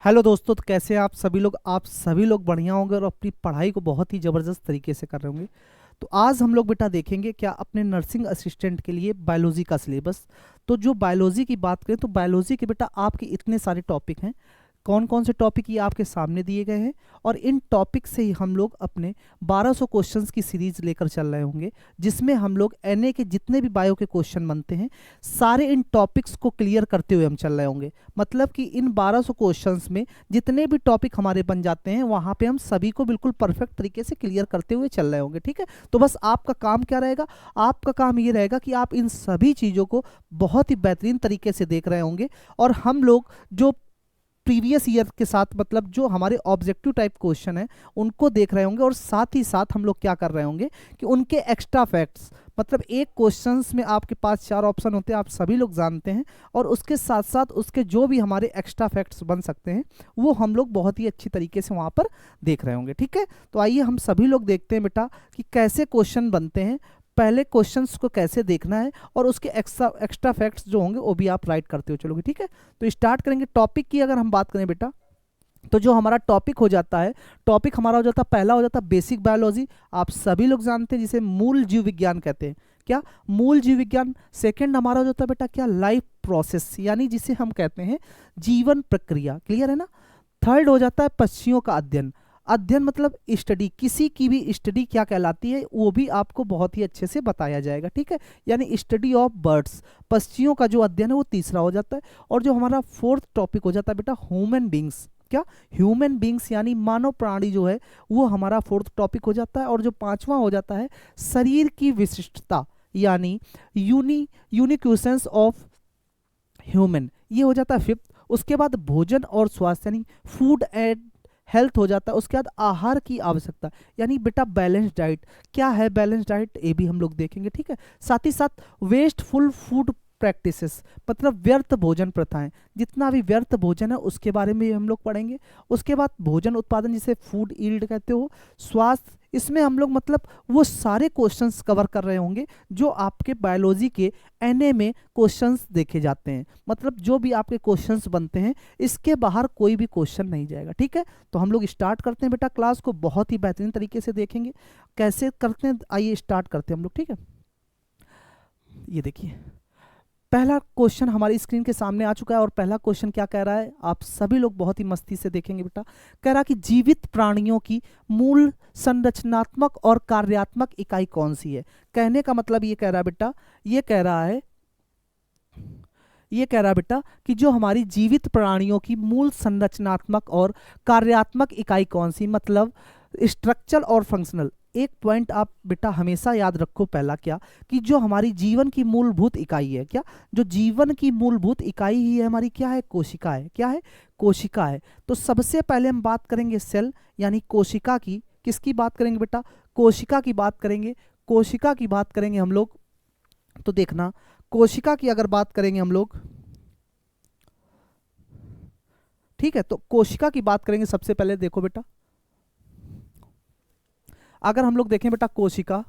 Hello दोस्तों, तो कैसे हैं आप सभी लोग बढ़िया होंगे और अपनी पढ़ाई को बहुत ही ज़बरदस्त तरीके से कर रहे होंगे। तो आज हम लोग बेटा देखेंगे क्या अपने नर्सिंग असिस्टेंट के लिए बायोलॉजी का सिलेबस। तो जो बायोलॉजी की बात करें तो बायोलॉजी के बेटा आपके इतने सारे टॉपिक हैं। कौन कौन से टॉपिक ये आपके सामने दिए गए हैं और इन टॉपिक से ही हम लोग अपने 1200 क्वेश्चंस की सीरीज लेकर चल रहे होंगे, जिसमें हम लोग एनए के जितने भी बायो के क्वेश्चन बनते हैं सारे इन टॉपिक्स को क्लियर करते हुए हम चल रहे होंगे। मतलब कि इन 1200 क्वेश्चंस में जितने भी टॉपिक हमारे बन जाते हैं वहाँ पे हम सभी को बिल्कुल परफेक्ट तरीके से क्लियर करते हुए चल रहे होंगे। ठीक है, तो बस आपका काम क्या रहेगा, आपका काम ये रहेगा कि आप इन सभी चीज़ों को बहुत ही बेहतरीन तरीके से देख रहे होंगे और हम लोग जो प्रीवियस ईयर के साथ मतलब जो हमारे ऑब्जेक्टिव टाइप क्वेश्चन है उनको देख रहे होंगे और साथ ही साथ हम लोग क्या कर रहे होंगे कि उनके एक्स्ट्रा फैक्ट्स, मतलब एक क्वेश्चंस में आपके पास 4 ऑप्शन होते हैं, आप सभी लोग जानते हैं, और उसके साथ साथ उसके जो भी हमारे एक्स्ट्रा फैक्ट्स बन सकते हैं वो हम लोग बहुत ही अच्छी तरीके से वहाँ पर देख रहे होंगे। ठीक है, तो आइए हम सभी लोग देखते हैं बेटा कि कैसे क्वेश्चन बनते हैं, पहले क्वेश्चंस को कैसे देखना है और उसके एक्स्ट्रा फैक्ट्स जो होंगे वो भी आप राइट करते हो चलोगे। ठीक है, तो स्टार्ट करेंगे। टॉपिक की अगर हम बात करें बेटा तो जो हमारा टॉपिक हो जाता है, टॉपिक हमारा हो जाता है, पहला हो जाता है बेसिक बायोलॉजी, आप सभी लोग जानते हैं जिसे मूल जीव विज्ञान कहते हैं। क्या? मूल जीव विज्ञान। सेकंड हमारा हो जाता है बेटा क्या? लाइफ प्रोसेस, यानी जिसे हम कहते हैं जीवन प्रक्रिया। क्लियर है ना? थर्ड हो जाता है पक्षियों का अध्ययन। अध्ययन मतलब स्टडी, किसी की भी स्टडी क्या कहलाती है वो भी आपको बहुत ही अच्छे से बताया जाएगा। ठीक है, यानी स्टडी ऑफ बर्ड्स, पक्षियों का जो अध्ययन है वो तीसरा हो जाता है। और जो हमारा फोर्थ टॉपिक हो जाता है बेटा ह्यूमन बींग्स। क्या? ह्यूमन बींग्स यानी मानव प्राणी जो है वो हमारा फोर्थ टॉपिक हो जाता है। और जो पांचवा हो जाता है शरीर की विशिष्टता, यानी यूनिक यूसेंस ऑफ ह्यूमन, ये हो जाता है फिफ्थ। उसके बाद भोजन और स्वास्थ्य यानी फूड एंड हेल्थ हो जाता है। उसके बाद आहार की आवश्यकता, यानी बेटा बैलेंस डाइट, क्या है बैलेंस डाइट ये भी हम लोग देखेंगे। ठीक है, साथ ही साथ वेस्टफुल फूड प्रैक्टिसेस, मतलब व्यर्थ भोजन प्रथाएं, जितना भी व्यर्थ भोजन है उसके बारे में हम लोग पढ़ेंगे। उसके बाद भोजन उत्पादन जिसे फूड यील्ड कहते हो, स्वास्थ्य, इसमें हम लोग मतलब वो सारे क्वेश्चंस कवर कर रहे होंगे जो आपके बायोलॉजी के एनए में क्वेश्चंस देखे जाते हैं। मतलब जो भी आपके क्वेश्चंस बनते हैं इसके बाहर कोई भी क्वेश्चन नहीं जाएगा। ठीक है, तो हम लोग स्टार्ट करते हैं बेटा, क्लास को बहुत ही बेहतरीन तरीके से देखेंगे कैसे करते हैं। आइए स्टार्ट करते हैं हम लोग। ठीक है, ये देखिए पहला क्वेश्चन हमारी स्क्रीन के सामने आ चुका है और पहला क्वेश्चन क्या कह रहा है, आप सभी लोग बहुत ही मस्ती से देखेंगे बेटा। कह रहा कि जीवित प्राणियों की मूल संरचनात्मक और कार्यात्मक इकाई कौन सी है। कहने का मतलब ये कह रहा है बेटा, ये कह रहा है बेटा कि जो हमारी जीवित प्राणियों की मूल संरचनात्मक और कार्यात्मक इकाई कौन सी, मतलब स्ट्रक्चरल और फंक्शनल। एक पॉइंट आप बेटा हमेशा याद रखो, पहला क्या कि जो हमारी जीवन की मूलभूत इकाई है, क्या जो जीवन की मूलभूत इकाई ही है हमारी, क्या है? कोशिका है। क्या है? कोशिका है। तो सबसे पहले हम बात करेंगे सेल यानी कोशिका की। किसकी बात करेंगे बेटा? कोशिका की बात करेंगे। कोशिका की बात करेंगे हम लोग तो देखना, कोशिका की अगर बात करेंगे हम लोग, ठीक है, तो कोशिका की बात करेंगे सबसे पहले। देखो बेटा अगर हम लोग देखें बेटा कोशिका,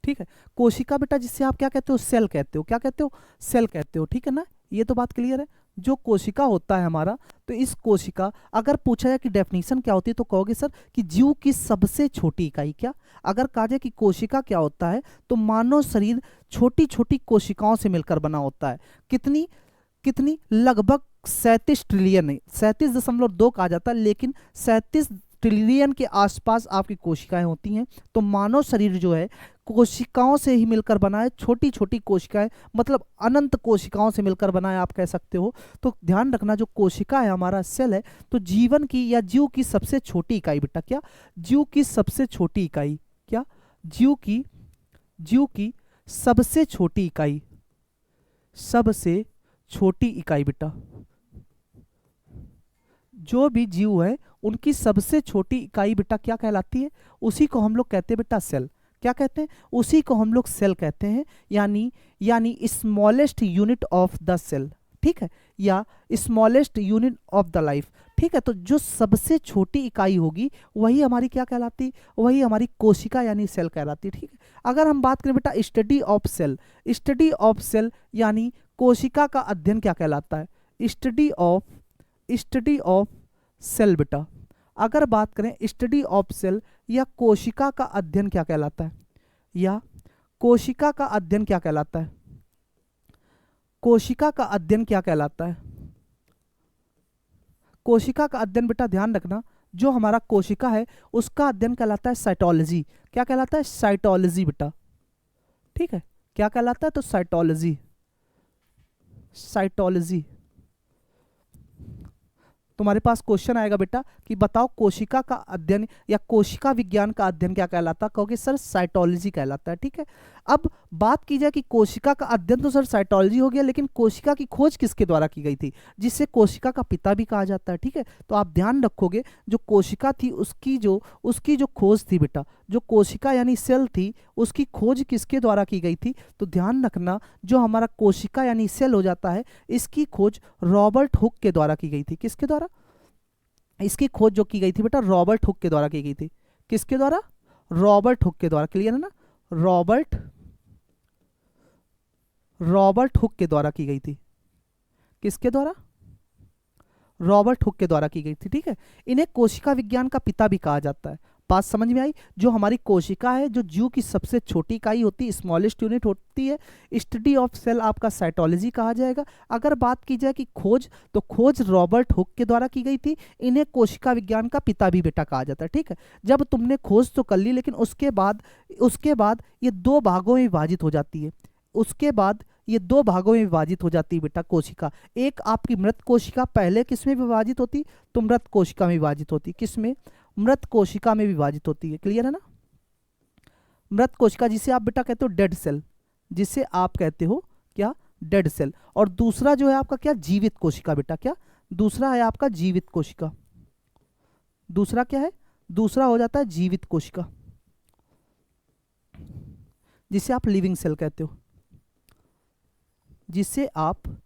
ठीक है, कोशिका बेटा जिससे आप क्या कहते हो? सेल कहते हो। क्या कहते हो? सेल कहते हो। ठीक है ना, ये तो बात क्लियर है। जो कोशिका होता है हमारा, तो इस कोशिका अगर पूछा जाए कि डेफिनेशन क्या होती है तो कहोगे सर कि जीव की सबसे छोटी इकाई। क्या? अगर कहा जाए कि कोशिका क्या होता है तो मानव शरीर छोटी छोटी कोशिकाओं से मिलकर बना होता है। कितनी कितनी? लगभग 37 ट्रिलियन है, 37.2 कहा जाता है, लेकिन 37 ट्रिलियन के आसपास आपकी कोशिकाएं होती हैं। तो मानव शरीर जो है कोशिकाओं से ही मिलकर बना है, छोटी छोटी कोशिकाएं, मतलब अनंत कोशिकाओं से मिलकर बना है आप कह सकते हो। तो ध्यान रखना जो कोशिका है हमारा सेल है, तो जीवन की या जीव की सबसे छोटी इकाई बेटा। क्या? जीव की सबसे छोटी इकाई। क्या? जीव की सबसे छोटी इकाई, सबसे छोटी इकाई बेटा। जो भी जीव है उनकी सबसे छोटी इकाई बेटा क्या कहलाती है? उसी को हम लोग कहते हैं बेटा सेल। क्या कहते हैं? उसी को हम लोग सेल कहते हैं, यानी smallest unit of the cell. ठीक है, या smallest unit of the life. ठीक है, तो जो सबसे छोटी इकाई होगी वही हमारी क्या कहलाती, वही हमारी कोशिका यानी सेल कहलाती। ठीक है, अगर हम बात करें बेटा study of cell, study of cell यानी कोशिका का अध्ययन क्या कहलाता है, स्टडी ऑफ सेल बेटा। अगर बात करें स्टडी ऑफ सेल या कोशिका का अध्ययन क्या कहलाता है, या कोशिका का अध्ययन क्या कहलाता है, कोशिका का अध्ययन क्या कहलाता है, कोशिका का अध्ययन बेटा ध्यान रखना, जो हमारा कोशिका है उसका अध्ययन कहलाता है साइटोलॉजी। क्या कहलाता है, साइटोलॉजी बेटा। ठीक है, क्या कहलाता है, तो साइटोलॉजी, साइटोलॉजी। तुम्हारे पास क्वेश्चन आएगा बेटा कि बताओ कोशिका का अध्ययन या कोशिका विज्ञान का अध्ययन क्या कहलाता है, कहोगे सर साइटोलॉजी कहलाता है। ठीक है, अब बात की जाए कि कोशिका का अध्ययन तो सर साइटोलॉजी हो गया, लेकिन कोशिका की खोज किसके द्वारा की गई थी, जिससे कोशिका का पिता भी कहा जाता है। ठीक है, तो आप ध्यान रखोगे जो कोशिका थी उसकी जो खोज थी बेटा, जो कोशिका यानी सेल थी उसकी खोज किसके द्वारा की गई थी, तो ध्यान रखना जो हमारा कोशिका यानी सेल हो जाता है इसकी खोज रॉबर्ट हुक के द्वारा की गई थी। किसके द्वारा, इसकी खोज जो की गई थी बेटा रॉबर्ट हुक के द्वारा की गई थी। किसके द्वारा, रॉबर्ट हुक के द्वारा। क्लियर है ना, रॉबर्ट हुक के द्वारा की गई थी। किसके द्वारा, रॉबर्ट हुक के द्वारा की गई थी। ठीक है, इन्हें कोशिका विज्ञान का पिता भी कहा जाता है। बात समझ में आई, जो हमारी कोशिका है, जो जीव की सबसे छोटी इकाई होती है, स्मॉलेस्ट यूनिट होती है, स्टडी ऑफ सेल आपका साइटोलॉजी कहा जाएगा। अगर बात की जाए कि खोज, तो खोज रॉबर्ट हुक के द्वारा की गई थी। इन्हें कोशिका विज्ञान का पिता भी बेटा कहा जाता है। ठीक है, जब तुमने खोज तो कर ली, लेकिन उसके बाद ये दो भागों में विभाजित हो जाती है। उसके बाद ये दो भागों में विभाजित हो जाती है बेटा कोशिका। एक आपकी मृत कोशिका पहले किस में विभाजित होती, तो मृत कोशिका में विभाजित होती। किस में, मृत कोशिका में विभाजित होती है। क्लियर है ना, मृत कोशिका जिसे आप बेटा कहते हो डेड सेल, जिसे आप कहते हो क्या, डेड सेल। और दूसरा जो है आपका क्या, जीवित कोशिका बेटा। क्या, दूसरा है आपका जीवित कोशिका। दूसरा क्या है, दूसरा हो जाता है जीवित कोशिका, जिसे आप लिविंग सेल कहते हो, जिसे आप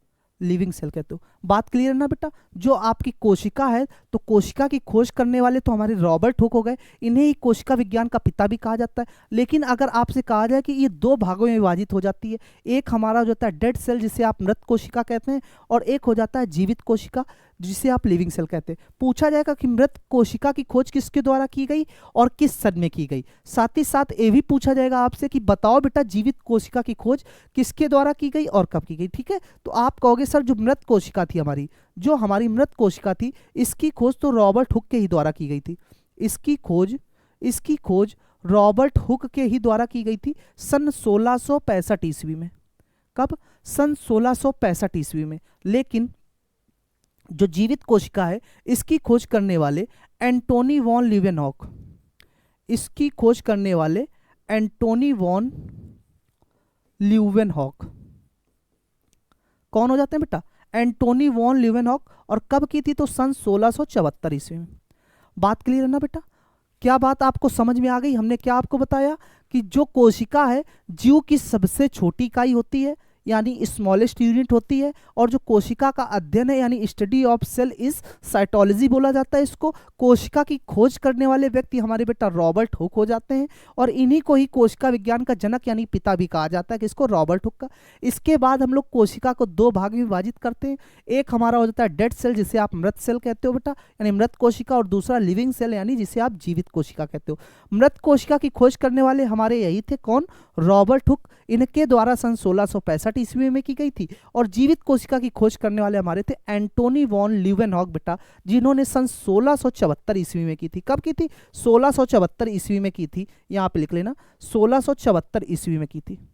लिविंग सेल कहते हो। बात क्लियर है ना बेटा, जो आपकी कोशिका है, तो कोशिका की खोज करने वाले तो हमारे रॉबर्ट हुक हो गए, इन्हें ही कोशिका विज्ञान का पिता भी कहा जाता है। लेकिन अगर आपसे कहा जाए कि ये दो भागों में विभाजित हो जाती है, एक हमारा जो होता है डेड सेल जिसे आप मृत कोशिका कहते हैं, और एक हो जाता है जीवित कोशिका जिसे आप लिविंग सेल कहते हैं। पूछा जाएगा कि मृत कोशिका की खोज किसके द्वारा की गई और किस सन में की गई। साथ ही साथ ये भी पूछा जाएगा आपसे कि बताओ बेटा जीवित कोशिका की खोज किसके द्वारा की गई और कब की गई। ठीक है, तो आप कहोगे सर जो मृत कोशिका थी हमारी, जो हमारी मृत कोशिका थी, इसकी खोज तो रॉबर्ट हुक के ही द्वारा की गई थी। इसकी खोज रॉबर्ट हुक के ही द्वारा की गई थी सन 1665 ईस्वी में। कब, सन 1665 ईस्वी में। लेकिन जो जीवित कोशिका है इसकी खोज करने वाले एंटोनी वॉन ल्यूवेनहॉक, इसकी खोज करने वाले एंटोनी वॉन ल्यूवेनहॉक कौन हो जाते हैं बेटा, एंटोनी वॉन ल्यूवेनहॉक। और कब की थी, तो सन 1674 ईस्वी में। बात क्लियर है ना बेटा, क्या बात आपको समझ में आ गई। हमने क्या आपको बताया कि जो कोशिका है जीव की सबसे छोटी इकाई होती है यानी स्मॉलेस्ट यूनिट होती है, और जो कोशिका का अध्ययन है यानी study of cell is cytology बोला जाता है इसको। कोशिका की खोज करने वाले व्यक्ति हमारे बेटा रॉबर्ट हुक हो जाते हैं, और इन्हीं को ही कोशिका विज्ञान का जनक यानी पिता भी कहा जाता है, किसको, रॉबर्ट हुक का। इसके बाद हम लोग कोशिका को दो भाग में विभाजित करते हैं। एक हमारा हो जाता है डेड सेल जिसे आप मृत सेल कहते हो बेटा, यानी मृत कोशिका, और दूसरा लिविंग सेल यानी जिसे आप जीवित कोशिका कहते हो। मृत कोशिका की खोज करने वाले हमारे यही थे, कौन, रॉबर्ट हुक। इनके द्वारा सन 1665 ईस्वी में की गई थी। और जीवित कोशिका की खोज करने वाले हमारे थे एंटोनी वॉन ल्यूवेनहॉक बेटा, जिन्होंने सन 1674 ईस्वी में की थी। कब की थी, 1674 ईस्वी में की थी। यहाँ पे लिख लेना 1674 ईस्वी में की थी।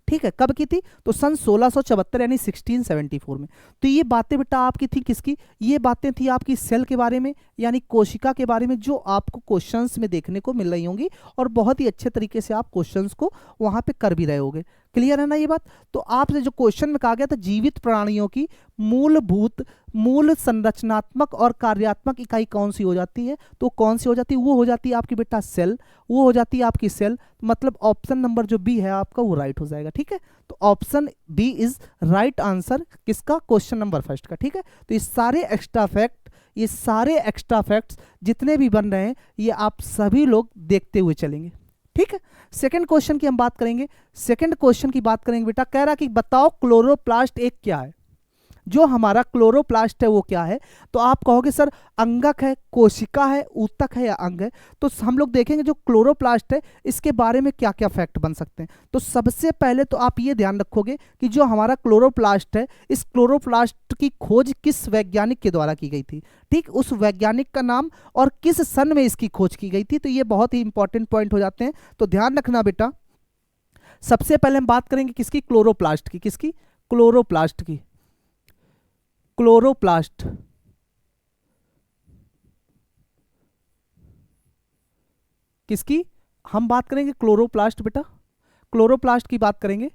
ठीक है, कब की थी, तो सन 1674 यानी 1674 में। तो ये बातें बेटा आपकी थी किसकी, ये बातें थी आपकी सेल के बारे में यानी कोशिका के बारे में, जो आपको क्वेश्चंस में देखने को मिल रही होंगी, और बहुत ही अच्छे तरीके से आप क्वेश्चंस को वहां पे कर भी रहे होंगे। क्लियर है ना ये बात। तो आपसे जो क्वेश्चन में कहा गया था जीवित प्राणियों की मूल संरचनात्मक और कार्यात्मक इकाई कौन सी हो जाती है, तो कौन सी हो जाती है, वो हो जाती है आपकी बेटा सेल, वो हो जाती है आपकी सेल। मतलब ऑप्शन नंबर जो बी है आपका वो राइट हो जाएगा। ठीक है, तो option B is right answer किसका, क्वेश्चन नंबर फर्स्ट का। ठीक है, तो ये सारे एक्स्ट्रा फैक्ट ये सारे एक्स्ट्रा फैक्ट्स जितने भी बन रहे हैं ये आप सभी लोग देखते हुए चलेंगे। ठीक है, सेकंड क्वेश्चन की हम बात करेंगे। सेकंड क्वेश्चन की बात करेंगे बेटा, कह रहा कि बताओ क्लोरोप्लास्ट एक क्या है। जो हमारा क्लोरोप्लास्ट है वो क्या है, तो आप कहोगे सर अंगक है, कोशिका है, ऊतक है या अंग है। तो हम लोग देखेंगे जो क्लोरोप्लास्ट है इसके बारे में क्या क्या फैक्ट बन सकते हैं। तो सबसे पहले तो आप ये ध्यान रखोगे कि जो हमारा क्लोरोप्लास्ट है, इस क्लोरोप्लास्ट की खोज किस वैज्ञानिक के द्वारा की गई थी। ठीक, उस वैज्ञानिक का नाम और किस सन में इसकी खोज की गई थी। तो ये बहुत ही इंपॉर्टेंट पॉइंट हो जाते हैं, तो ध्यान रखना बेटा। सबसे पहले हम बात करेंगे किसकी, क्लोरोप्लास्ट की। किसकी, क्लोरोप्लास्ट की। क्लोरोप्लास्ट किसकी हम बात करेंगे, क्लोरोप्लास्ट बेटा, क्लोरोप्लास्ट की बात करेंगे।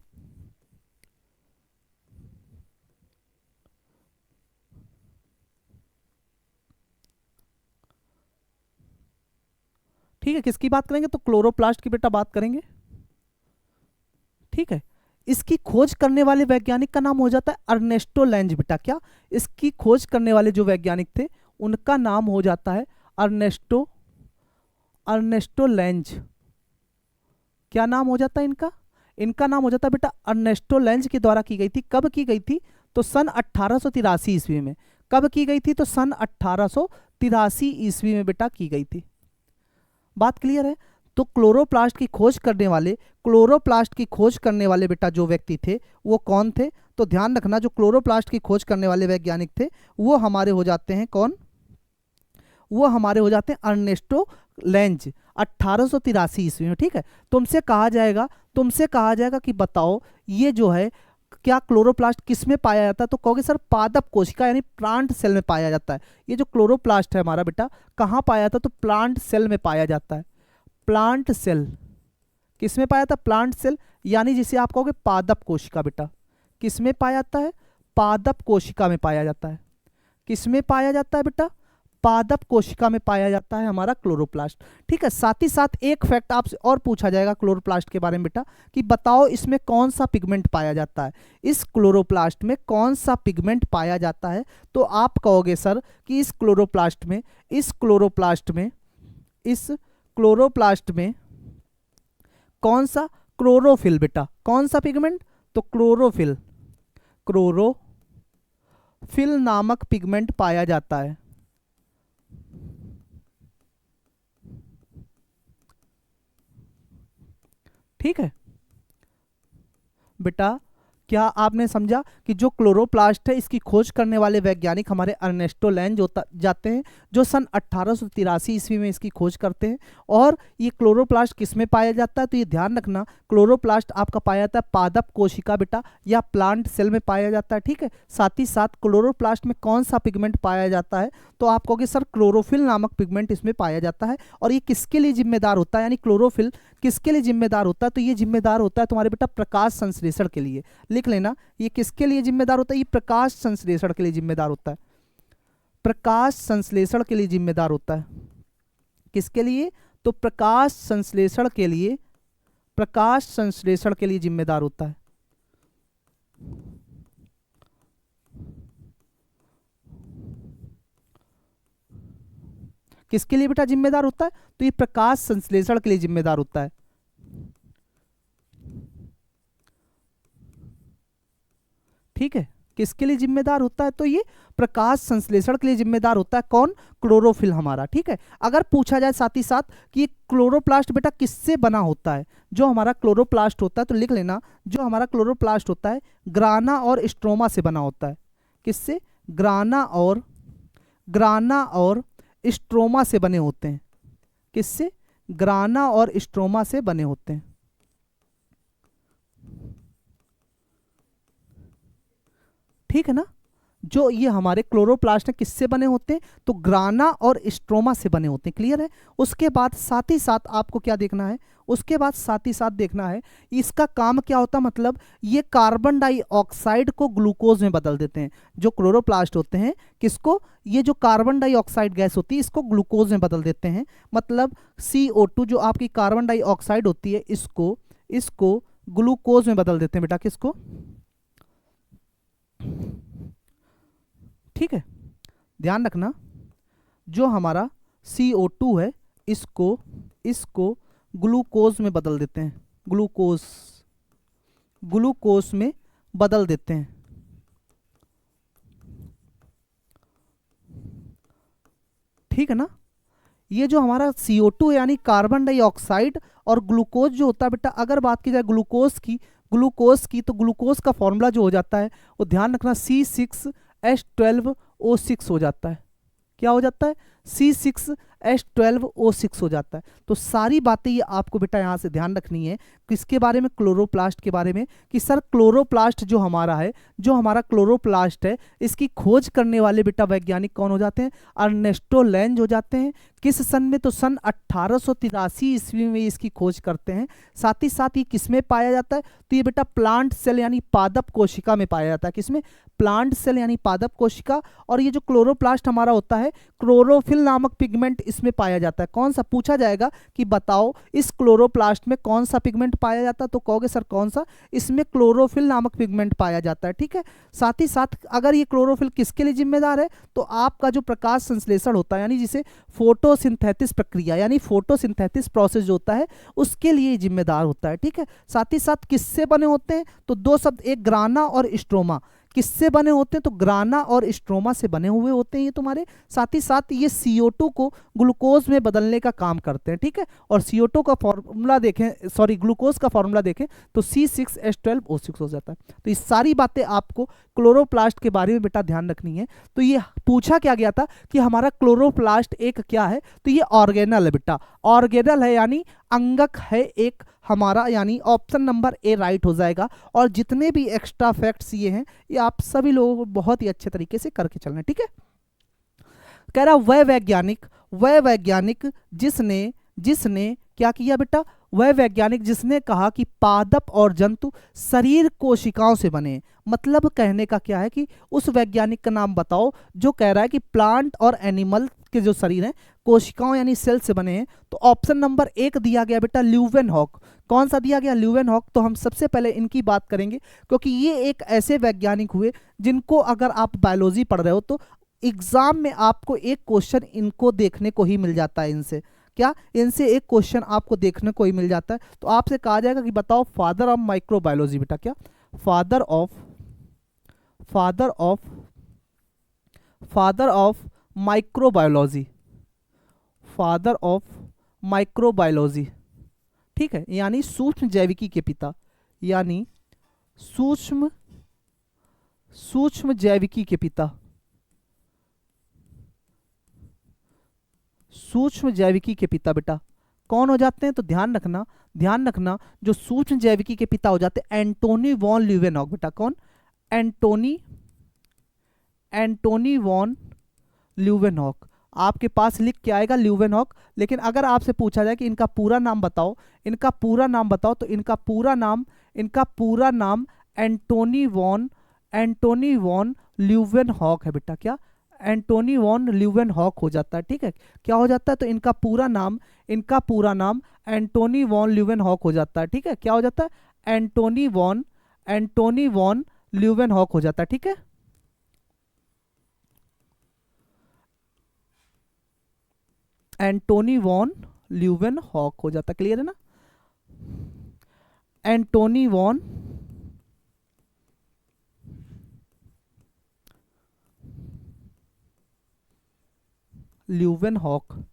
ठीक है, किसकी बात करेंगे, तो क्लोरोप्लास्ट की बेटा बात करेंगे। ठीक है, इसकी खोज करने वाले वैज्ञानिक का नाम हो जाता है अर्नेस्टो लैंज बेटा। क्या, इसकी खोज करने वाले जो वैज्ञानिक थे उनका नाम हो जाता है अर्नेस्टो अर्नेस्टो लैंज। क्या नाम हो जाता है इनका, इनका नाम हो जाता है बेटा अर्नेस्टो लैंज के द्वारा की गई थी। कब की गई थी, तो सन 1883 ईस्वी में। कब की गई थी, तो सन 1883 ईस्वी में बेटा की गई थी। बात क्लियर है। तो क्लोरोप्लास्ट की खोज करने वाले, क्लोरोप्लास्ट की खोज करने वाले बेटा जो व्यक्ति थे वो कौन थे, तो ध्यान रखना जो क्लोरोप्लास्ट की खोज करने वाले वैज्ञानिक थे वो हमारे हो जाते हैं कौन, वो हमारे हो जाते हैं अर्नेस्टो लैंज 1883 ईस्वी में। ठीक है, तुमसे कहा जाएगा कि बताओ ये जो है क्या क्लोरोप्लास्ट किस में पाया जाता है, तो कहोगे सर पादप कोशिका यानी प्लांट सेल में पाया जाता है। ये जो क्लोरोप्लास्ट है हमारा बेटा कहाँ पाया जाता है, तो प्लांट सेल में पाया जाता है। प्लांट सेल, किस में पाया जाता है, प्लांट सेल, यानी जिसे आप कहोगे पादप कोशिका बेटा। किस में पाया जाता है, पादप कोशिका में पाया जाता है। किस में पाया जाता है बेटा, पादप कोशिका में पाया जाता है हमारा क्लोरोप्लास्ट। ठीक है, साथ ही साथ एक फैक्ट आपसे और पूछा जाएगा क्लोरोप्लास्ट के बारे में बेटा कि बताओ इसमें कौन सा पिगमेंट पाया जाता है, इस क्लोरोप्लास्ट में कौन सा पिगमेंट पाया जाता है। तो आप कहोगे सर कि इस क्लोरोप्लास्ट में कौन सा, क्लोरोफिल बेटा। कौन सा पिगमेंट, तो क्लोरोफिल नामक पिगमेंट पाया जाता है। ठीक है बेटा, क्या आपने समझा कि जो क्लोरोप्लास्ट है इसकी खोज करने वाले वैज्ञानिक हमारे अर्नेस्टो लैंज जाते हैं जो सन 1883 ईस्वी में इसकी खोज करते हैं। और ये क्लोरोप्लास्ट किस में पाया जाता है, तो ये ध्यान रखना क्लोरोप्लास्ट आपका पाया जाता है पादप कोशिका बेटा या प्लांट सेल में पाया जाता है। ठीक है, साथ ही साथ क्लोरोप्लास्ट में कौन सा पिगमेंट पाया जाता है, तो आप कहोगे सर क्लोरोफिल नामक पिगमेंट इसमें पाया जाता है। और ये किसके लिए जिम्मेदार होता है, यानी क्लोरोफिल किसके लिए जिम्मेदार होता है, तो ये जिम्मेदार होता है तुम्हारे बेटा प्रकाश संश्लेषण के लिए। लिख लेना, ये किसके लिए जिम्मेदार होता है, ये प्रकाश संश्लेषण के लिए जिम्मेदार होता है। प्रकाश संश्लेषण के लिए जिम्मेदार होता है। किसके लिए, तो प्रकाश संश्लेषण के लिए, प्रकाश संश्लेषण के लिए जिम्मेदार होता है। किसके लिए बेटा जिम्मेदार होता है, तो ये प्रकाश संश्लेषण के लिए जिम्मेदार होता है। ठीक है, किसके लिए जिम्मेदार होता है, तो ये प्रकाश संश्लेषण के लिए जिम्मेदार होता है। कौन, क्लोरोफिल हमारा। ठीक है, अगर पूछा जाए साथ ही साथ कि क्लोरोप्लास्ट बेटा किससे बना होता है, जो हमारा क्लोरोप्लास्ट होता है, तो लिख लेना जो हमारा क्लोरोप्लास्ट होता है ग्राना और स्ट्रोमा से बना होता है। किससे, ग्राना और स्ट्रोमा से बने होते हैं। किससे, ग्राना और स्ट्रोमा से बने होते हैं। ठीक है ना, जो ये हमारे क्लोरोप्लास्ट हैं किससे बने होते हैं, तो ग्राना और स्ट्रोमा से बने होते हैं। क्लियर है। उसके बाद साथ ही साथ आपको क्या देखना है, उसके बाद साथ ही साथ देखना है इसका काम क्या होता है, मतलब ये कार्बन डाइऑक्साइड को ग्लूकोज में बदल देते हैं। जो क्लोरोप्लास्ट होते हैं किसको, ये जो कार्बन डाइऑक्साइड गैस होती है इसको ग्लूकोज में बदल देते हैं। मतलब CO2 जो आपकी कार्बन डाइऑक्साइड होती है इसको ग्लूकोज में बदल देते हैं बेटा। किसको, ठीक है, ध्यान रखना जो हमारा CO2 है इसको इसको ग्लूकोज में बदल देते हैं, ग्लूकोज में बदल देते हैं। ठीक है ना। ये जो हमारा CO2 यानी कार्बन डाइऑक्साइड और ग्लूकोज जो होता है बेटा, अगर बात की जाए ग्लूकोज की तो ग्लूकोज का फॉर्मूला जो हो जाता है वो ध्यान रखना C6H12O6 हो जाता है। क्या हो जाता है? C6H12O6 हो जाता है। तो सारी बातें ये आपको बेटा यहाँ से ध्यान रखनी है। किसके बारे में? क्लोरोप्लास्ट के बारे में, कि सर क्लोरोप्लास्ट जो हमारा है, जो हमारा क्लोरोप्लास्ट है, इसकी खोज करने वाले बेटा वैज्ञानिक कौन हो जाते हैं? अर्नेस्टो लैंज हो जाते हैं। किस सन में? तो सन 1883 ईस्वी में इसकी खोज करते हैं। साथ ही साथ ये किसमें पाया जाता है? तो ये बेटा प्लांट सेल यानी पादप कोशिका में पाया जाता है। किसमें? प्लांट सेल यानी पादप कोशिका। और ये जो क्लोरोप्लास्ट हमारा होता है, क्लोरोफिल नामक पिगमेंट इसमें पाया जाता है। कौन सा? पूछा जाएगा कि बताओ इस क्लोरोप्लास्ट में कौन सा पिगमेंट पाया जाता है, तो कहोगे सर कौन सा? इसमें क्लोरोफिल नामक पिगमेंट पाया जाता है। ठीक है। साथ ही साथ अगर ये क्लोरोफिल किसके लिए जिम्मेदार है, तो आपका जो प्रकाश संश्लेषण होता है, यानी जिसे फोटोसिंथेसिस प्रक्रिया यानी फोटोसिंथेसिस प्रोसेस जो होता है उसके लिए जिम्मेदार होता है। ठीक है। साथ ही साथ किससे बने होते हैं? तो दो शब्द, एक ग्राना और स्ट्रोमा। किससे बने होते हैं? तो ग्राना और स्ट्रोमा से बने हुए होते हैं ये तुम्हारे। साथ ही साथ ये CO2 को ग्लूकोज में बदलने का काम करते हैं। ठीक है। और CO2 का फॉर्मूला देखें, सॉरी ग्लूकोज का फॉर्मूला देखें तो C6H12O6 हो जाता है। तो ये सारी बातें आपको क्लोरोप्लास्ट के बारे में बेटा ध्यान रखनी है। तो ये पूछा क्या गया था कि हमारा क्लोरोप्लास्ट एक क्या है, तो ये ऑर्गेनल है बेटा, ऑर्गेनल है यानी अंगक है एक हमारा, यानी ऑप्शन नंबर ए राइट हो जाएगा। और जितने भी एक्स्ट्रा फैक्ट्स ये हैं ये आप सभी लोगों को बहुत ही अच्छे तरीके से करके चलना है। ठीक है। कह रहा वह वैज्ञानिक जिसने जिसने क्या किया बेटा? वह वैज्ञानिक जिसने कहा कि पादप और जंतु शरीर कोशिकाओं से बने। मतलब कहने का क्या है कि उस वैज्ञानिक का नाम बताओ जो कह रहा है कि प्लांट और एनिमल के जो शरीर हैं कोशिकाओं यानी सेल से बने हैं। तो ऑप्शन नंबर 1 दिया गया बेटा ल्यूवेनहॉक। कौन सा दिया गया? ल्यूवेनहॉक। तो हम सबसे पहले इनकी बात करेंगे क्योंकि ये एक ऐसे वैज्ञानिक हुए जिनको अगर आप बायोलॉजी पढ़ रहे हो तो एग्जाम में आपको एक क्वेश्चन इनको देखने को ही मिल जाता है। इनसे क्या? इनसे एक क्वेश्चन आपको देखने को ही मिल जाता है। तो आपसे कहा जाएगा कि बताओ फादर ऑफ माइक्रोबायोलॉजी बेटा। क्या? Father of microbiology, father of microbiology. ठीक है। यानी सूक्ष्म जैविकी के पिता, यानी सूक्ष्म जैविकी के पिता, सूक्ष्म जैविकी के पिता बेटा कौन हो जाते हैं? तो ध्यान रखना जो सूक्ष्म जैविकी के पिता हो जाते हैं एंटोनी वॉन ल्यूवेनहॉक बेटा। कौन? Antony von Leeuwenhoek. आपके पास लिख के आएगा ल्यूवेनहॉक, लेकिन अगर आपसे पूछा जाए कि इनका पूरा नाम बताओ, तो इनका पूरा नाम एंटोनी वॉन ल्यूवेनहॉक है बेटा। क्या? एंटोनी वॉन ल्यूवेनहॉक हो जाता है। ठीक है। क्या हो जाता है? तो इनका पूरा नाम एंटोनी वॉन ल्यूवेनहॉक हो जाता है। ठीक है। क्या हो जाता है? एंटोनी वॉन ल्यूवेनहॉक हो जाता है। ठीक है। एंटोनी वॉन ल्यूवेनहॉक हो जाता है। क्लियर है ना? Antony von Leeuwenhoek.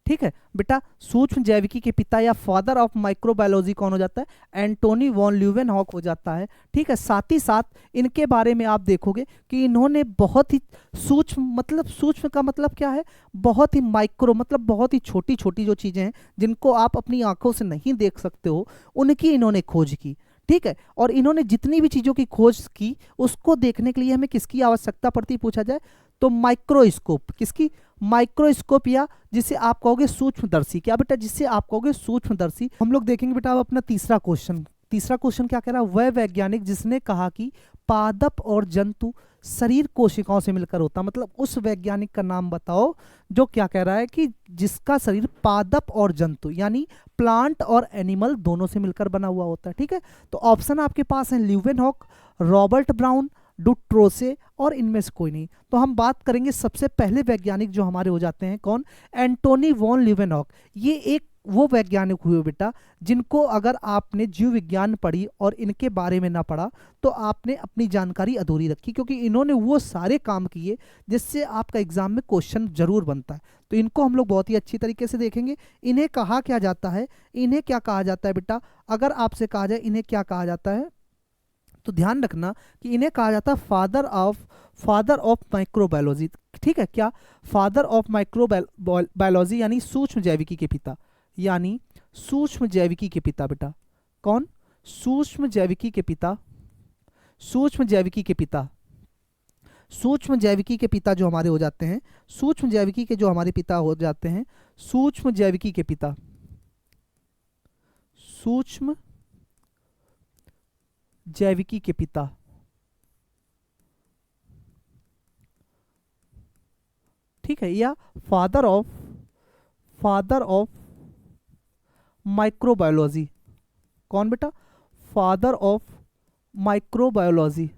ठीक है बेटा। सूक्ष्म जैविकी के पिता या फादर ऑफ माइक्रोबायोलॉजी कौन हो जाता है? एंटोनी वॉन ल्यूवेनहॉक हो जाता है। ठीक है। साथ ही साथ इनके बारे में आप देखोगे कि इन्होंने बहुत ही सूक्ष्म का मतलब क्या है? बहुत ही माइक्रो मतलब बहुत ही छोटी छोटी जो चीजें हैं जिनको आप अपनी आंखों से नहीं देख सकते हो, उनकी इन्होंने खोज की। ठीक है। और इन्होंने जितनी भी चीजों की खोज की उसको देखने के लिए हमें किसकी आवश्यकता पड़ती पूछा जाए तो माइक्रोस्कोप। किसकी? माइक्रोस्कोप, या जिसे आप कहोगे सूक्ष्मदर्शी। क्या बेटा? जिसे आप कहोगे सूक्ष्मदर्शी। हम लोग देखेंगे बेटा अब अपना तीसरा क्वेश्चन क्या कह रहा है? वह वैज्ञानिक जिसने कहा कि पादप और जंतु शरीर कोशिकाओं से मिलकर होता। मतलब उस वैज्ञानिक का नाम बताओ जो क्या कह रहा है कि जिसका शरीर पादप और जंतु यानी प्लांट और एनिमल दोनों से मिलकर बना हुआ होता है। ठीक है। तो ऑप्शन आपके पास है ल्यूवेनहॉक, रॉबर्ट ब्राउन, डुट्रोसे और इनमें से कोई नहीं। तो हम बात करेंगे सबसे पहले वैज्ञानिक जो हमारे हो जाते हैं कौन, एंटोनी वॉन ल्यूवेनहॉक। ये एक वो वैज्ञानिक हुए बेटा जिनको अगर आपने जीव विज्ञान पढ़ी और इनके बारे में ना पढ़ा तो आपने अपनी जानकारी अधूरी रखी, क्योंकि इन्होंने वो सारे काम किए जिससे आपका एग्जाम में क्वेश्चन जरूर बनता है। तो इनको हम लोग बहुत ही अच्छी तरीके से देखेंगे। इन्हें कहा क्या जाता है, इन्हें क्या कहा जाता है बेटा, अगर आपसे कहा जाए इन्हें क्या कहा जाता है तो ध्यान रखना कि इन्हें कहा जाता है फादर ऑफ माइक्रोबायोलॉजी। ठीक है, क्या, फादर ऑफ माइक्रोबायोलॉजी यानी सूक्ष्म जैविकी के पिता, यानी सूक्ष्म जैविकी के पिता बेटा। कौन, सूक्ष्म जैविकी के पिता, सूक्ष्म जैविकी के पिता, सूक्ष्म जैविकी के पिता जो हमारे हो जाते हैं, सूक्ष्म जैविकी के जो हमारे पिता हो जाते हैं, सूक्ष्म जैविकी के पिता, सूक्ष्म जैविकी के पिता, ठीक है, या फादर ऑफ माइक्रोबायोलॉजी। कौन बेटा, फादर ऑफ माइक्रोबायोलॉजी।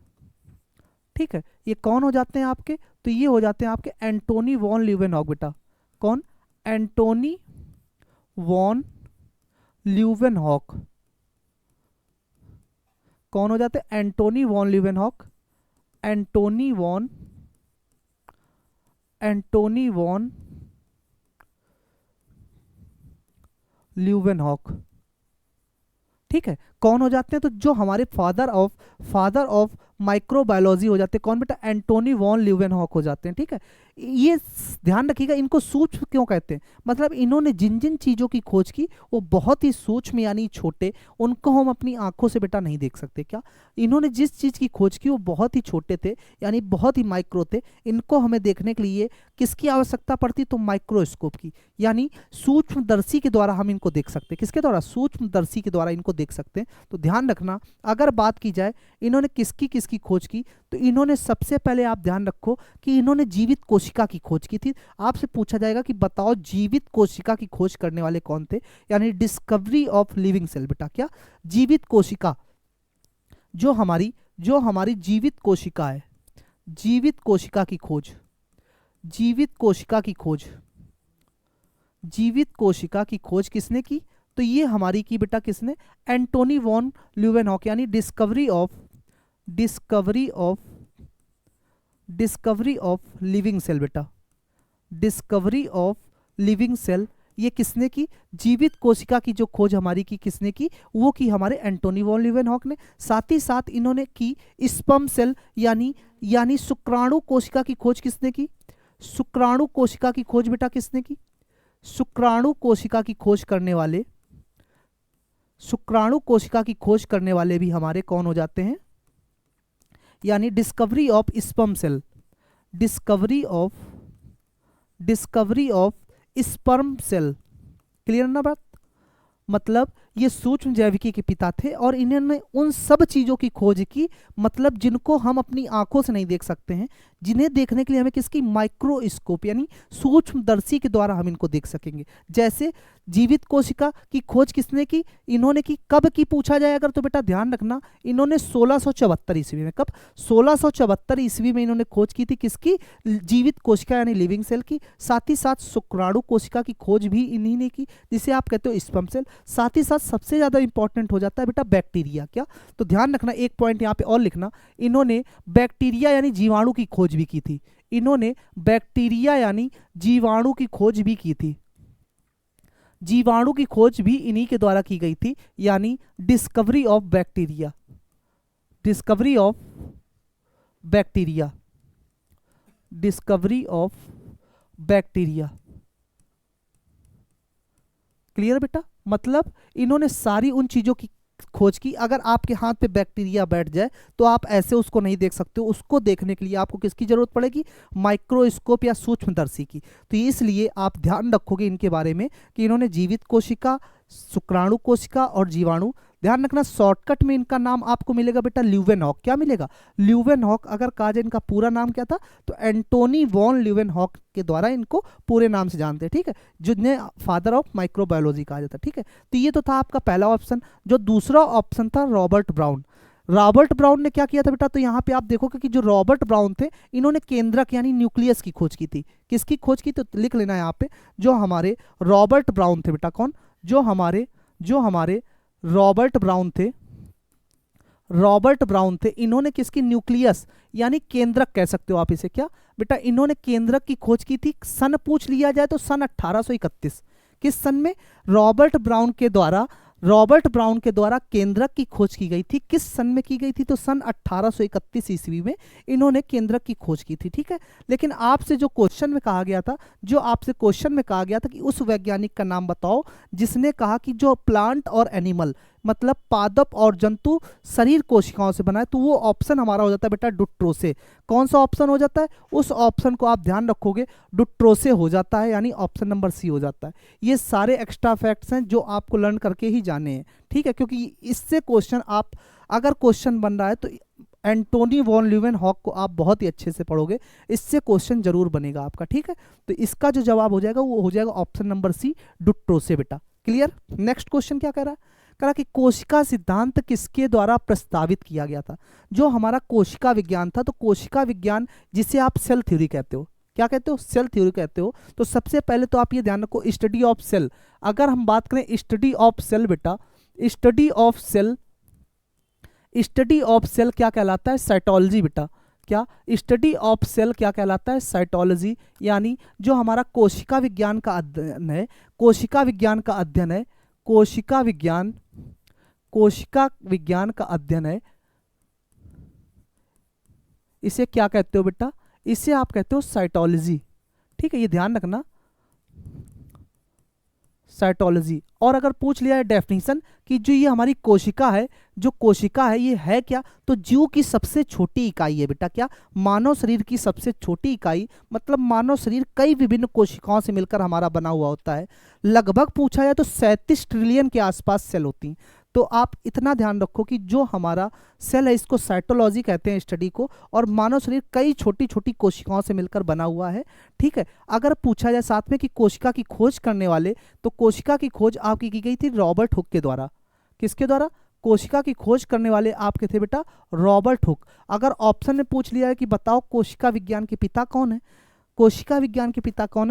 ठीक है, ये कौन हो जाते हैं आपके, तो ये हो जाते हैं आपके एंटोनी वॉन ल्यूवेनहॉक बेटा। कौन, एंटोनी वॉन ल्यूवेनहॉक। कौन हो जाते हैं, Antony von Leeuwenhoek, Antony von Leeuwenhoek. ठीक है, कौन हो जाते हैं, तो जो हमारे फादर ऑफ माइक्रोबायोलॉजी हो जाते हैं, कौन बेटा, एंटोनी वॉन ल्यूवेनहॉक हो जाते हैं। ठीक है, ये ध्यान रखिएगा, इनको सूक्ष्म क्यों कहते हैं, मतलब इन्होंने जिन जिन चीज़ों की खोज की वो बहुत ही सूक्ष्म यानी छोटे, उनको हम अपनी आंखों से बेटा नहीं देख सकते। क्या, इन्होंने जिस चीज़ की खोज की वो बहुत ही छोटे थे यानी बहुत ही माइक्रो थे, इनको हमें देखने के लिए किसकी आवश्यकता पड़ती, तो माइक्रोस्कोप की, यानी सूक्ष्मदर्शी के द्वारा हम इनको देख सकते हैं। किसके द्वारा, सूक्ष्मदर्शी के द्वारा इनको देख सकते हैं। तो ध्यान रखना, अगर बात की जाए इन्होंने किसकी किसकी खोज की, तो इन्होंने सबसे पहले आप ध्यान रखो कि इन्होंने जीवित कोशिका की खोज की थी। आपसे पूछा जाएगा कि बताओ जीवित कोशिका की खोज करने वाले कौन थे, यानी डिस्कवरी ऑफ लिविंग सेल बेटा। क्या, जीवित कोशिका, जो हमारी जीवित कोशिका है, जीवित कोशिका की खोज, जीवित कोशिका की खोज, जीवित कोशिका की खोज किसने की, तो ये हमारी की बेटा किसने, एंटोनी वॉन ल्यूवेनहॉक, यानी डिस्कवरी ऑफ लिविंग सेल बेटा, डिस्कवरी ऑफ लिविंग सेल, ये किसने की, जीवित कोशिका की जो खोज हमारी की किसने की, वो की हमारे एंटोनी वॉन ल्यूवेनहॉक ने। साथ ही साथ इन्होंने की स्पर्म सेल यानी शुक्राणु कोशिका की खोज किसने की, शुक्राणु कोशिका की खोज बेटा किसने की, शुक्राणु कोशिका की खोज करने वाले, शुक्राणु कोशिका की खोज करने वाले भी हमारे कौन हो जाते हैं, यानी discovery of sperm cell, discovery of sperm cell. Clear ना बात, मतलब ये सूक्ष्म जैविकी के पिता थे और इन्होंने उन सब चीज़ों की खोज की, मतलब जिनको हम अपनी आंखों से नहीं देख सकते हैं, जिन्हें देखने के लिए हमें किसकी, माइक्रोस्कोप यानी सूक्ष्मदर्शी के द्वारा हम इनको देख सकेंगे। जैसे जीवित कोशिका की खोज किसने की, इन्होंने की, कब की पूछा जाए अगर, तो बेटा ध्यान रखना इन्होंने 1674 ईस्वी में, कब, 1674 ईस्वी में इन्होंने खोज की थी किसकी, जीवित कोशिका यानी लिविंग सेल की। साथ ही साथ शुक्राणु कोशिका की खोज भी इन्हीं ने की, जिसे आप कहते हो स्पर्म सेल। साथ ही साथ सबसे ज़्यादा इंपॉर्टेंट हो जाता है बेटा बैक्टीरिया। क्या, तो ध्यान रखना, एक पॉइंट यहाँ पे और लिखना, इन्होंने बैक्टीरिया यानी जीवाणु की खोज भी की थी, इन्होंने बैक्टीरिया यानी जीवाणु की खोज भी की थी, जीवाणु की खोज भी इन्हीं के द्वारा की गई थी, यानी discovery of bacteria, discovery of bacteria, discovery of bacteria. Clear बेटा, मतलब इन्होंने सारी उन चीज़ों की खोज की। अगर आपके हाथ पे बैक्टीरिया बैठ जाए तो आप ऐसे उसको नहीं देख सकते हो, उसको देखने के लिए आपको किसकी जरूरत पड़ेगी, माइक्रोस्कोप या सूक्ष्मदर्शी की। तो इसलिए आप ध्यान रखोगे इनके बारे में कि इन्होंने जीवित कोशिका, शुक्राणु कोशिका और जीवाणु, ध्यान रखना शॉर्टकट में इनका नाम आपको मिलेगा बेटा ल्यूवेनहॉक। क्या मिलेगा, ल्यूवेनहॉक। अगर कहा जाए इनका पूरा नाम क्या था, तो एंटोनी वॉन ल्यूवेनहॉक के द्वारा इनको पूरे नाम से जानते हैं। ठीक है, जिन्हें फादर ऑफ माइक्रोबायोलॉजी कहा जाता है। ठीक है, तो ये तो था आपका पहला ऑप्शन। जो दूसरा ऑप्शन था रॉबर्ट ब्राउन, रॉबर्ट ब्राउन ने क्या किया था बेटा, तो यहाँ पे आप देखोगे कि जो रॉबर्ट ब्राउन थे इन्होंने केंद्रक यानी न्यूक्लियस की खोज की थी। किसकी खोज की, तो लिख लेना यहाँ पे, जो हमारे रॉबर्ट ब्राउन थे बेटा, कौन, जो हमारे रॉबर्ट ब्राउन थे, रॉबर्ट ब्राउन थे, इन्होंने किसकी, न्यूक्लियस यानी केंद्रक कह सकते हो आप इसे, क्या बेटा, इन्होंने केंद्रक की खोज की थी। सन पूछ लिया जाए तो सन 1831। किस सन में, रॉबर्ट ब्राउन के द्वारा केंद्रक की खोज की गई थी। किस सन में की गई थी, तो सन 1831 ईस्वी में इन्होंने केंद्रक की खोज की थी। ठीक है, लेकिन आपसे जो क्वेश्चन में कहा गया था, कि उस वैज्ञानिक का नाम बताओ जिसने कहा कि जो प्लांट और एनिमल मतलब पादप और जंतु शरीर कोशिकाओं से बना है, तो वो ऑप्शन हमारा हो जाता है बेटा डुट्रोसे। कौन सा ऑप्शन हो जाता है, उस ऑप्शन को आप ध्यान रखोगे, डुट्रोसे हो जाता है, यानी ऑप्शन नंबर सी हो जाता है। ये सारे एक्स्ट्रा फैक्ट्स हैं जो आपको लर्न करके ही जाने हैं। ठीक है, क्योंकि इससे क्वेश्चन आप अगर क्वेश्चन बन रहा है तो एंटोनी वॉन ल्यूवेनहॉक को आप बहुत ही अच्छे से पढ़ोगे, इससे क्वेश्चन जरूर बनेगा आपका। ठीक है, तो इसका जो जवाब हो जाएगा वो हो जाएगा ऑप्शन नंबर सी, डुट्रोसे बेटा। क्लियर। नेक्स्ट क्वेश्चन क्या कह रहा है, कह रहा कि कोशिका सिद्धांत किसके द्वारा प्रस्तावित किया गया था। जो हमारा कोशिका विज्ञान था, तो कोशिका विज्ञान जिसे आप सेल थ्योरी कहते हो, क्या कहते हो, सेल थ्योरी कहते हो। तो सबसे पहले तो आप ये ध्यान रखो, स्टडी ऑफ सेल। अगर हम बात करें स्टडी ऑफ सेल बेटा, स्टडी ऑफ सेल क्या कहलाता है, साइटोलॉजी बेटा। क्या, स्टडी ऑफ सेल क्या कहलाता है, साइटोलॉजी। यानी जो हमारा कोशिका विज्ञान का अध्ययन है, कोशिका विज्ञान का अध्ययन है, इसे क्या कहते हो बेटा, इसे आप कहते हो साइटोलॉजी। ठीक है, ये ध्यान रखना, साइटोलॉजी। और अगर पूछ लिया है डेफिनेशन कि जो ये हमारी कोशिका है, ये है क्या, तो जीव की सबसे छोटी इकाई है बेटा। क्या, मानव शरीर की सबसे छोटी इकाई, मतलब मानव शरीर कई विभिन्न कोशिकाओं से मिलकर हमारा बना हुआ होता है। लगभग पूछा जाए तो 37 ट्रिलियन के आसपास सेल होती हैं। तो आप इतना ध्यान रखो कि जो हमारा सेल है इसको साइटोलॉजी कहते हैं स्टडी को, और मानव शरीर कई छोटी छोटी कोशिकाओं से मिलकर बना हुआ है। ठीक है, अगर पूछा जाए साथ में कि कोशिका की खोज करने वाले, तो कोशिका की खोज आपकी की गई थी रॉबर्ट हुक के द्वारा। किसके द्वारा, कोशिका की खोज करने वाले आपके थे बेटा रॉबर्ट हुक। अगर ऑप्शन में पूछ लिया है कि बताओ कोशिका विज्ञान के पिता कौन है,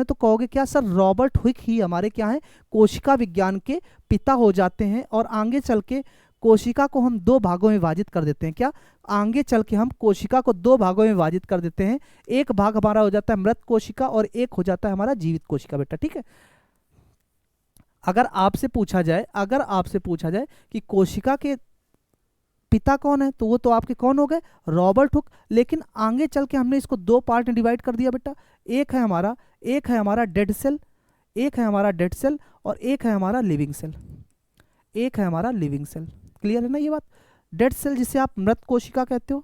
तो कहोगे क्या सर, रॉबर्ट हुक ही हमारे क्या है, कोशिका विज्ञान के पिता हो जाते हैं। और आगे चल के कोशिका को हम दो भागों में विभाजित कर देते हैं। क्या, आगे चल के हम कोशिका को दो भागों में विभाजित कर देते हैं। एक भाग हमारा हो जाता है मृत कोशिका और एक हो जाता है हमारा जीवित कोशिका बेटा। ठीक है, अगर आपसे पूछा जाए कि कोशिका के पिता कौन है, तो वो तो आपके कौन हो गए, रॉबर्ट हुक। लेकिन आगे चल के हमने इसको दो पार्ट में डिवाइड कर दिया बेटा। एक है हमारा डेड सेल, और एक है हमारा लिविंग सेल। क्लियर है ना ये बात। डेड सेल जिसे आप मृत कोशिका कहते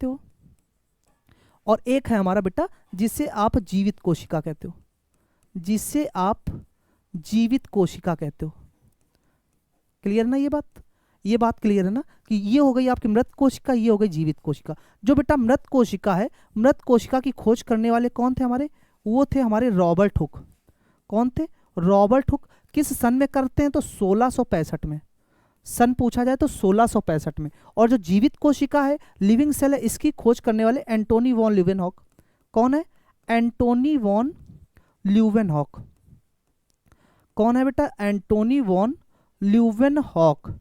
हो, और एक है हमारा बेटा जिसे आप जीवित कोशिका कहते हो। क्लियर ना ये बात क्लियर है ना, कि ये हो गई आपकी मृत कोशिका, ये हो गई जीवित कोशिका। जो बेटा मृत कोशिका है, मृत कोशिका की खोज करने वाले कौन थे हमारे, वो थे हमारे रॉबर्ट हुक। कौन थे, रॉबर्ट हुक। किस सन में करते हैं, तो 1665 में। सन पूछा जाए तो 1665 में। और जो जीवित कोशिका है, लिविंग सेल है, इसकी खोज करने वाले एंटोनी वॉन ल्यूवेनहॉक। कौन है, एंटोनी वॉन ल्यूवेनहॉक। कौन है बेटा, एंटोनी वॉन ल्यूवेनहॉक।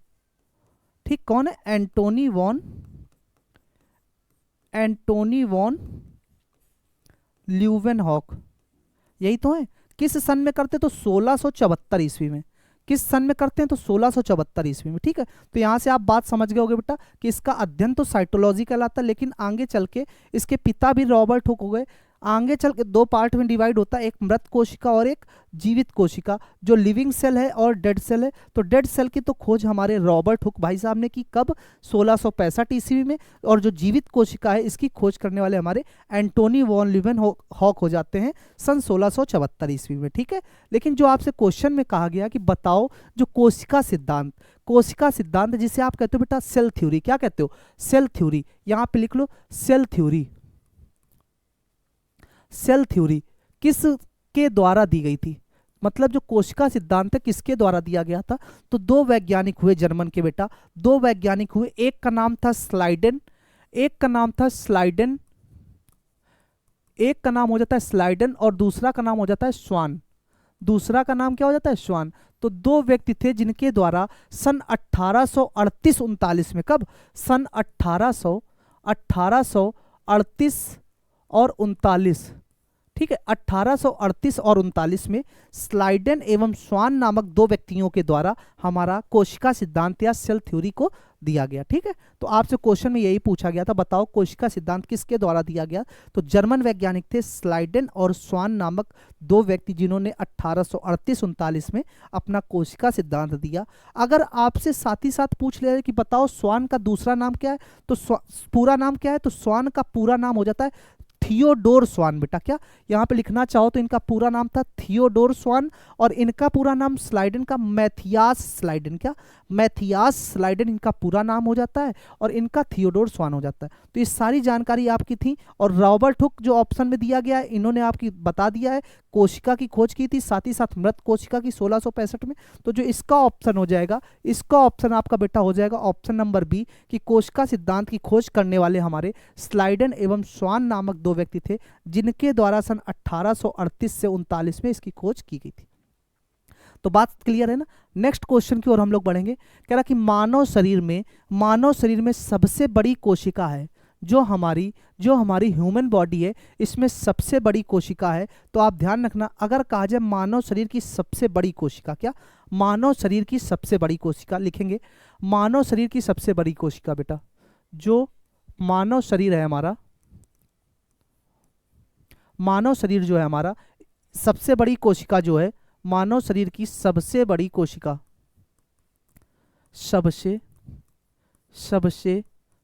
ठीक, कौन है, एंटोनी वॉन ल्यूवेनहॉक, यही तो है। किस सन में करते, तो 1674 ईस्वी में। किस सन में करते हैं, तो 1674 ईस्वी में। ठीक है, तो यहां से आप बात समझ गए होगे बेटा कि इसका अध्ययन तो साइटोलॉजी कहलाता है, लेकिन आगे चल के इसके पिता भी रॉबर्ट हुक हो गए। आगे चल के दो पार्ट में डिवाइड होता है, एक मृत कोशिका और एक जीवित कोशिका। जो लिविंग सेल है और डेड सेल है, तो डेड सेल की तो खोज हमारे रॉबर्ट हुक भाई साहब ने की, कब, 1665 ईस्वी में। और जो जीवित कोशिका है इसकी खोज करने वाले हमारे एंटोनी वॉन ल्यूवेनहॉक हो जाते हैं सन 1674 ईस्वी में। ठीक है, लेकिन जो आपसे क्वेश्चन में कहा गया कि बताओ जो कोशिका सिद्धांत जिसे आप कहते हो बेटा सेल थ्योरी, क्या कहते हो, सेल थ्योरी। यहां पे लिख लो सेल थ्योरी किस के द्वारा दी गई थी, मतलब जो कोशिका सिद्धांत है किसके द्वारा दिया गया था? तो दो वैज्ञानिक हुए जर्मन के बेटा, दो वैज्ञानिक हुए, एक का नाम था स्लाइडेन, एक का नाम था स्लाइडेन, एक का नाम हो जाता है स्लाइडन और दूसरा का नाम हो जाता है स्वान। दूसरा का नाम क्या हो जाता है? स्वान। तो दो व्यक्ति थे जिनके द्वारा सन 1838-39 में, कब? सन 1838 और 39, ठीक है, 1838 और 39 में स्लाइडन एवं स्वान नामक दो व्यक्तियों के द्वारा हमारा कोशिका सिद्धांत या सेल थ्योरी को दिया गया। ठीक है, तो आपसे क्वेश्चन में यही पूछा गया था, बताओ कोशिका सिद्धांत किसके द्वारा दिया गया? तो जर्मन वैज्ञानिक थे स्लाइडन और स्वान नामक दो व्यक्ति, जिन्होंने 1838-39 में अपना कोशिका सिद्धांत दिया। अगर आपसे साथ ही साथ पूछ लिया कि बताओ स्वान का दूसरा नाम क्या है, तो पूरा नाम क्या है? तो स्वान का पूरा नाम हो जाता है थियोडोर स्वान। बेटा क्या यहाँ पे लिखना चाहो तो इनका पूरा नाम था थियोडोर स्वान और इनका पूरा नाम स्लाइडन का मैथियास स्लाइडन, क्या मैथियास स्लाइडन इनका पूरा नाम हो जाता है और इनका थियोडोर स्वान हो जाता है। तो ये सारी जानकारी आपकी थी। और रॉबर्ट हुक जो ऑप्शन में दिया गया है, इन्होंने आपकी बता दिया है, कोशिका की खोज की थी, साथ ही साथ मृत कोशिका की 1665 में। तो जो इसका ऑप्शन हो जाएगा, इसका ऑप्शन आपका बेटा हो जाएगा ऑप्शन नंबर बी, कि कोशिका सिद्धांत की खोज करने वाले हमारे स्लाइडन एवं स्वान नामक दो व्यक्ति थे, जिनके द्वारा सन 1838 से 39 में इसकी खोज की गई थी। तो बात क्लियर है ना? नेक्स्ट क्वेश्चन की ओर हम लोग बढ़ेंगे। कह रहा कि मानव शरीर में सबसे बड़ी कोशिका है, जो हमारी ह्यूमन बॉडी है, इसमें सबसे बड़ी कोशिका है। तो आप ध्यान रखना, अगर कहा जाए मानव शरीर की सबसे बड़ी कोशिका, क्या मानव शरीर की सबसे बड़ी कोशिका लिखेंगे, मानव शरीर की सबसे बड़ी कोशिका बेटा, जो मानव शरीर है हमारा, मानव शरीर जो है हमारा, सबसे बड़ी कोशिका जो है, मानव शरीर की सबसे बड़ी कोशिका, सबसे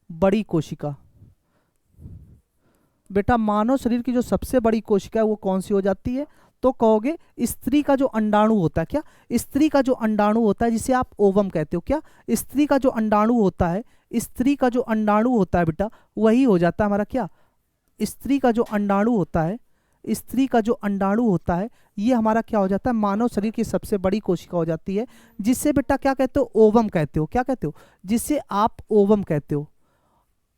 बड़ी कोशिका बेटा, मानव शरीर की जो सबसे बड़ी कोशिका है वो कौन सी हो जाती है? तो कहोगे स्त्री का जो अंडाणु होता है, क्या स्त्री का जो अंडाणु होता है, जिसे आप ओवम कहते हो, क्या स्त्री का जो अंडाणु होता है, स्त्री का जो अंडाणु होता है बेटा, वही हो जाता है हमारा क्या, स्त्री का जो अंडाणु होता है, स्त्री का जो अंडाणु होता है, ये हमारा क्या हो जाता है? मानव शरीर की सबसे बड़ी कोशिका हो जाती है, जिसे बेटा क्या कहते हो? ओवम कहते हो। क्या कहते हो? जिसे आप ओवम कहते हो,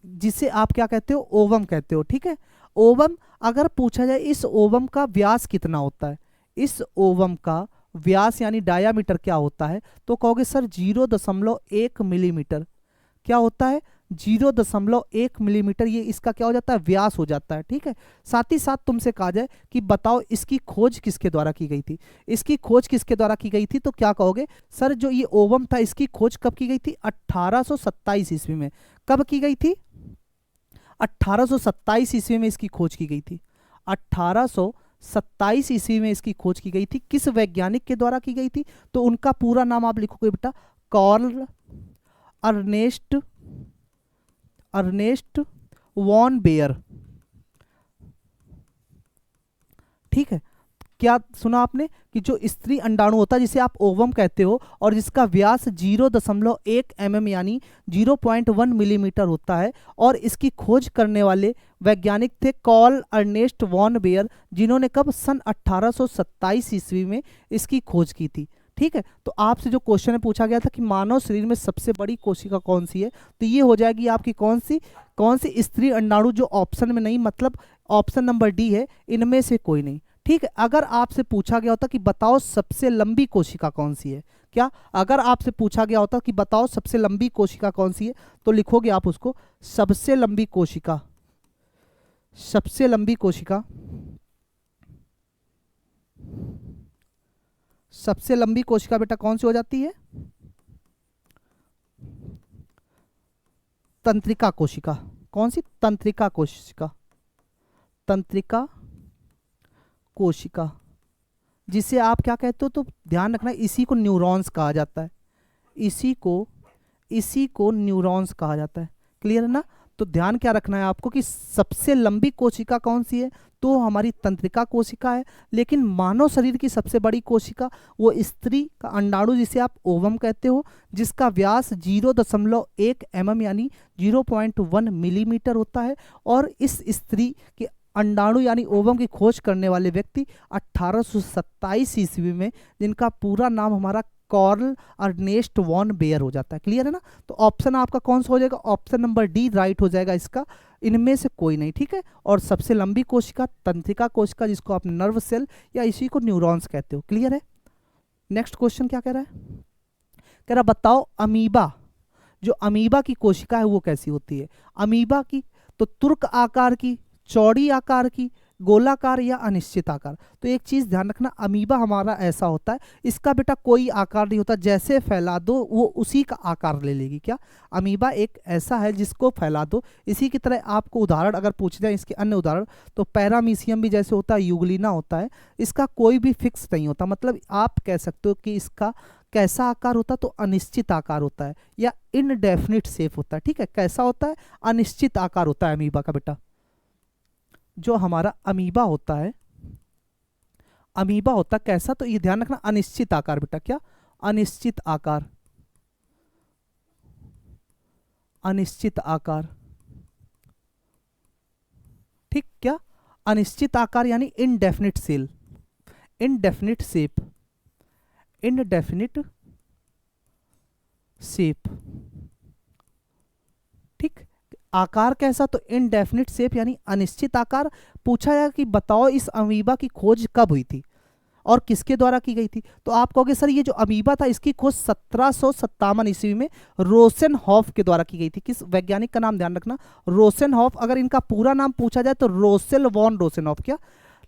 जिसे आप क्या कहते हो? ओवम कहते हो। ठीक है, ओवम अगर पूछा जाए इस ओवम का व्यास कितना होता है, इस ओवम का व्यास यानी डायामीटर क्या होता है, तो कहोगे सर 0.1 मिलीमीटर। क्या होता है? 0.1 मिलीमीटर, ये इसका क्या हो जाता है? व्यास हो जाता है। ठीक है, साथ ही साथ तुमसे कहा जाए कि बताओ इसकी खोज किसके द्वारा की गई थी, इसकी खोज किसके द्वारा की गई थी, तो क्या कहोगे सर जो ये ओवम था इसकी खोज कब की गई थी? 1827 ईस्वी में। कब की गई थी? 1827 ईस्वी में इसकी खोज की गई थी। 1827 ईस्वी में इसकी खोज की गई थी। किस वैज्ञानिक के द्वारा की गई थी? तो उनका पूरा नाम आप लिखोगे बेटा, कार्ल अर्नेस्ट वॉन बेयर। ठीक है, क्या सुना आपने कि जो स्त्री अंडाणु होता है, जिसे आप ओवम कहते हो, और जिसका व्यास 0.1 mm यानी 0.1 मिलीमीटर होता है, और इसकी खोज करने वाले वैज्ञानिक थे कार्ल अर्नेस्ट वॉन बेयर, जिन्होंने कब? सन 1827 ईस्वी में इसकी खोज की थी। ठीक है, तो आपसे जो क्वेश्चन पूछा गया था कि मानव शरीर में सबसे बड़ी कोशिका कौन सी है, तो ये हो जाएगी आपकी कौन सी स्त्री अंडाणु, जो ऑप्शन में नहीं, मतलब ऑप्शन नंबर डी है, इनमें से कोई नहीं। ठीक है, अगर आपसे पूछा गया होता कि बताओ सबसे लंबी कोशिका कौन सी है, क्या अगर आपसे पूछा गया होता कि बताओ सबसे लंबी कोशिका कौन सी है, तो लिखोगे आप उसको सबसे लंबी कोशिका, सबसे लंबी कोशिका, सबसे लंबी कोशिका बेटा कौन सी हो जाती है? तंत्रिका कोशिका। कौन सी? तंत्रिका कोशिका, तंत्रिका कोशिका, जिसे आप क्या कहते हो? तो ध्यान रखना, इसी को न्यूरॉन्स कहा जाता है, इसी को न्यूरॉन्स कहा जाता है। क्लियर है ना? तो ध्यान क्या रखना है आपको कि सबसे लंबी कोशिका कौन सी है, तो हमारी तंत्रिका कोशिका है। लेकिन मानव शरीर की सबसे बड़ी कोशिका वो स्त्री का अंडाणु, जिसे आप ओवम कहते हो, जिसका व्यास 0.1 mm यानी 0.1 मिलीमीटर होता है, और इस स्त्री के अंडाणु यानी ओवम की खोज करने वाले व्यक्ति 1827 ईस्वी में, जिनका पूरा नाम हमारा कॉर्ल अर्नेस्ट वॉन बेयर हो जाता है। क्लियर है ना? तो ऑप्शन आपका कौन सा हो जाएगा? ऑप्शन नंबर डी राइट हो जाएगा इसका, इनमें से कोई नहीं। ठीक है, और सबसे लंबी कोशिका तंत्रिका कोशिका, जिसको आप नर्व सेल या इसी को न्यूरॉन्स कहते हो। क्लियर है? नेक्स्ट क्वेश्चन क्या कह रहा है? कह रहा बताओ अमीबा, जो अमीबा की कोशिका है वो कैसी होती है? अमीबा की तो तुर्क आकार की, चौड़ी आकार की, गोलाकार या अनिश्चित आकार। तो एक चीज ध्यान रखना, अमीबा हमारा ऐसा होता है, इसका बेटा कोई आकार नहीं होता, जैसे फैला दो वो उसी का आकार ले लेगी। क्या? अमीबा एक ऐसा है जिसको फैला दो इसी की तरह। आपको उदाहरण अगर पूछ जाए इसके अन्य उदाहरण, तो पैरामीशियम भी जैसे होता है, यूग्लिना होता है, इसका कोई भी फिक्स नहीं होता। मतलब आप कह सकते हो कि इसका कैसा आकार होता है? तो अनिश्चित आकार होता है या इनडेफिनिट शेप होता है। ठीक है, कैसा होता है? अनिश्चित आकार होता है अमीबा का बेटा। जो हमारा अमीबा होता है, अमीबा होता कैसा? तो ये ध्यान रखना, अनिश्चित आकार बेटा। क्या? अनिश्चित आकार, अनिश्चित आकार। ठीक, क्या? अनिश्चित आकार यानी indefinite cell, indefinite shape, indefinite shape. ठीक, आकार कैसा? तो इनडेफिनिट शेप यानी अनिश्चित आकार। पूछा जाए कि बताओ इस अमीबा की खोज कब हुई थी और किसके द्वारा की गई थी? तो आप कहोगे सर ये जो अमीबा था इसकी खोज 1757 ईस्वी में रोसेनहॉफ के द्वारा की गई थी। किस वैज्ञानिक का नाम? ध्यान रखना, रोसेनहॉफ। अगर इनका पूरा नाम पूछा जाए तो रोसेल वॉन रोसेनहॉफ। क्या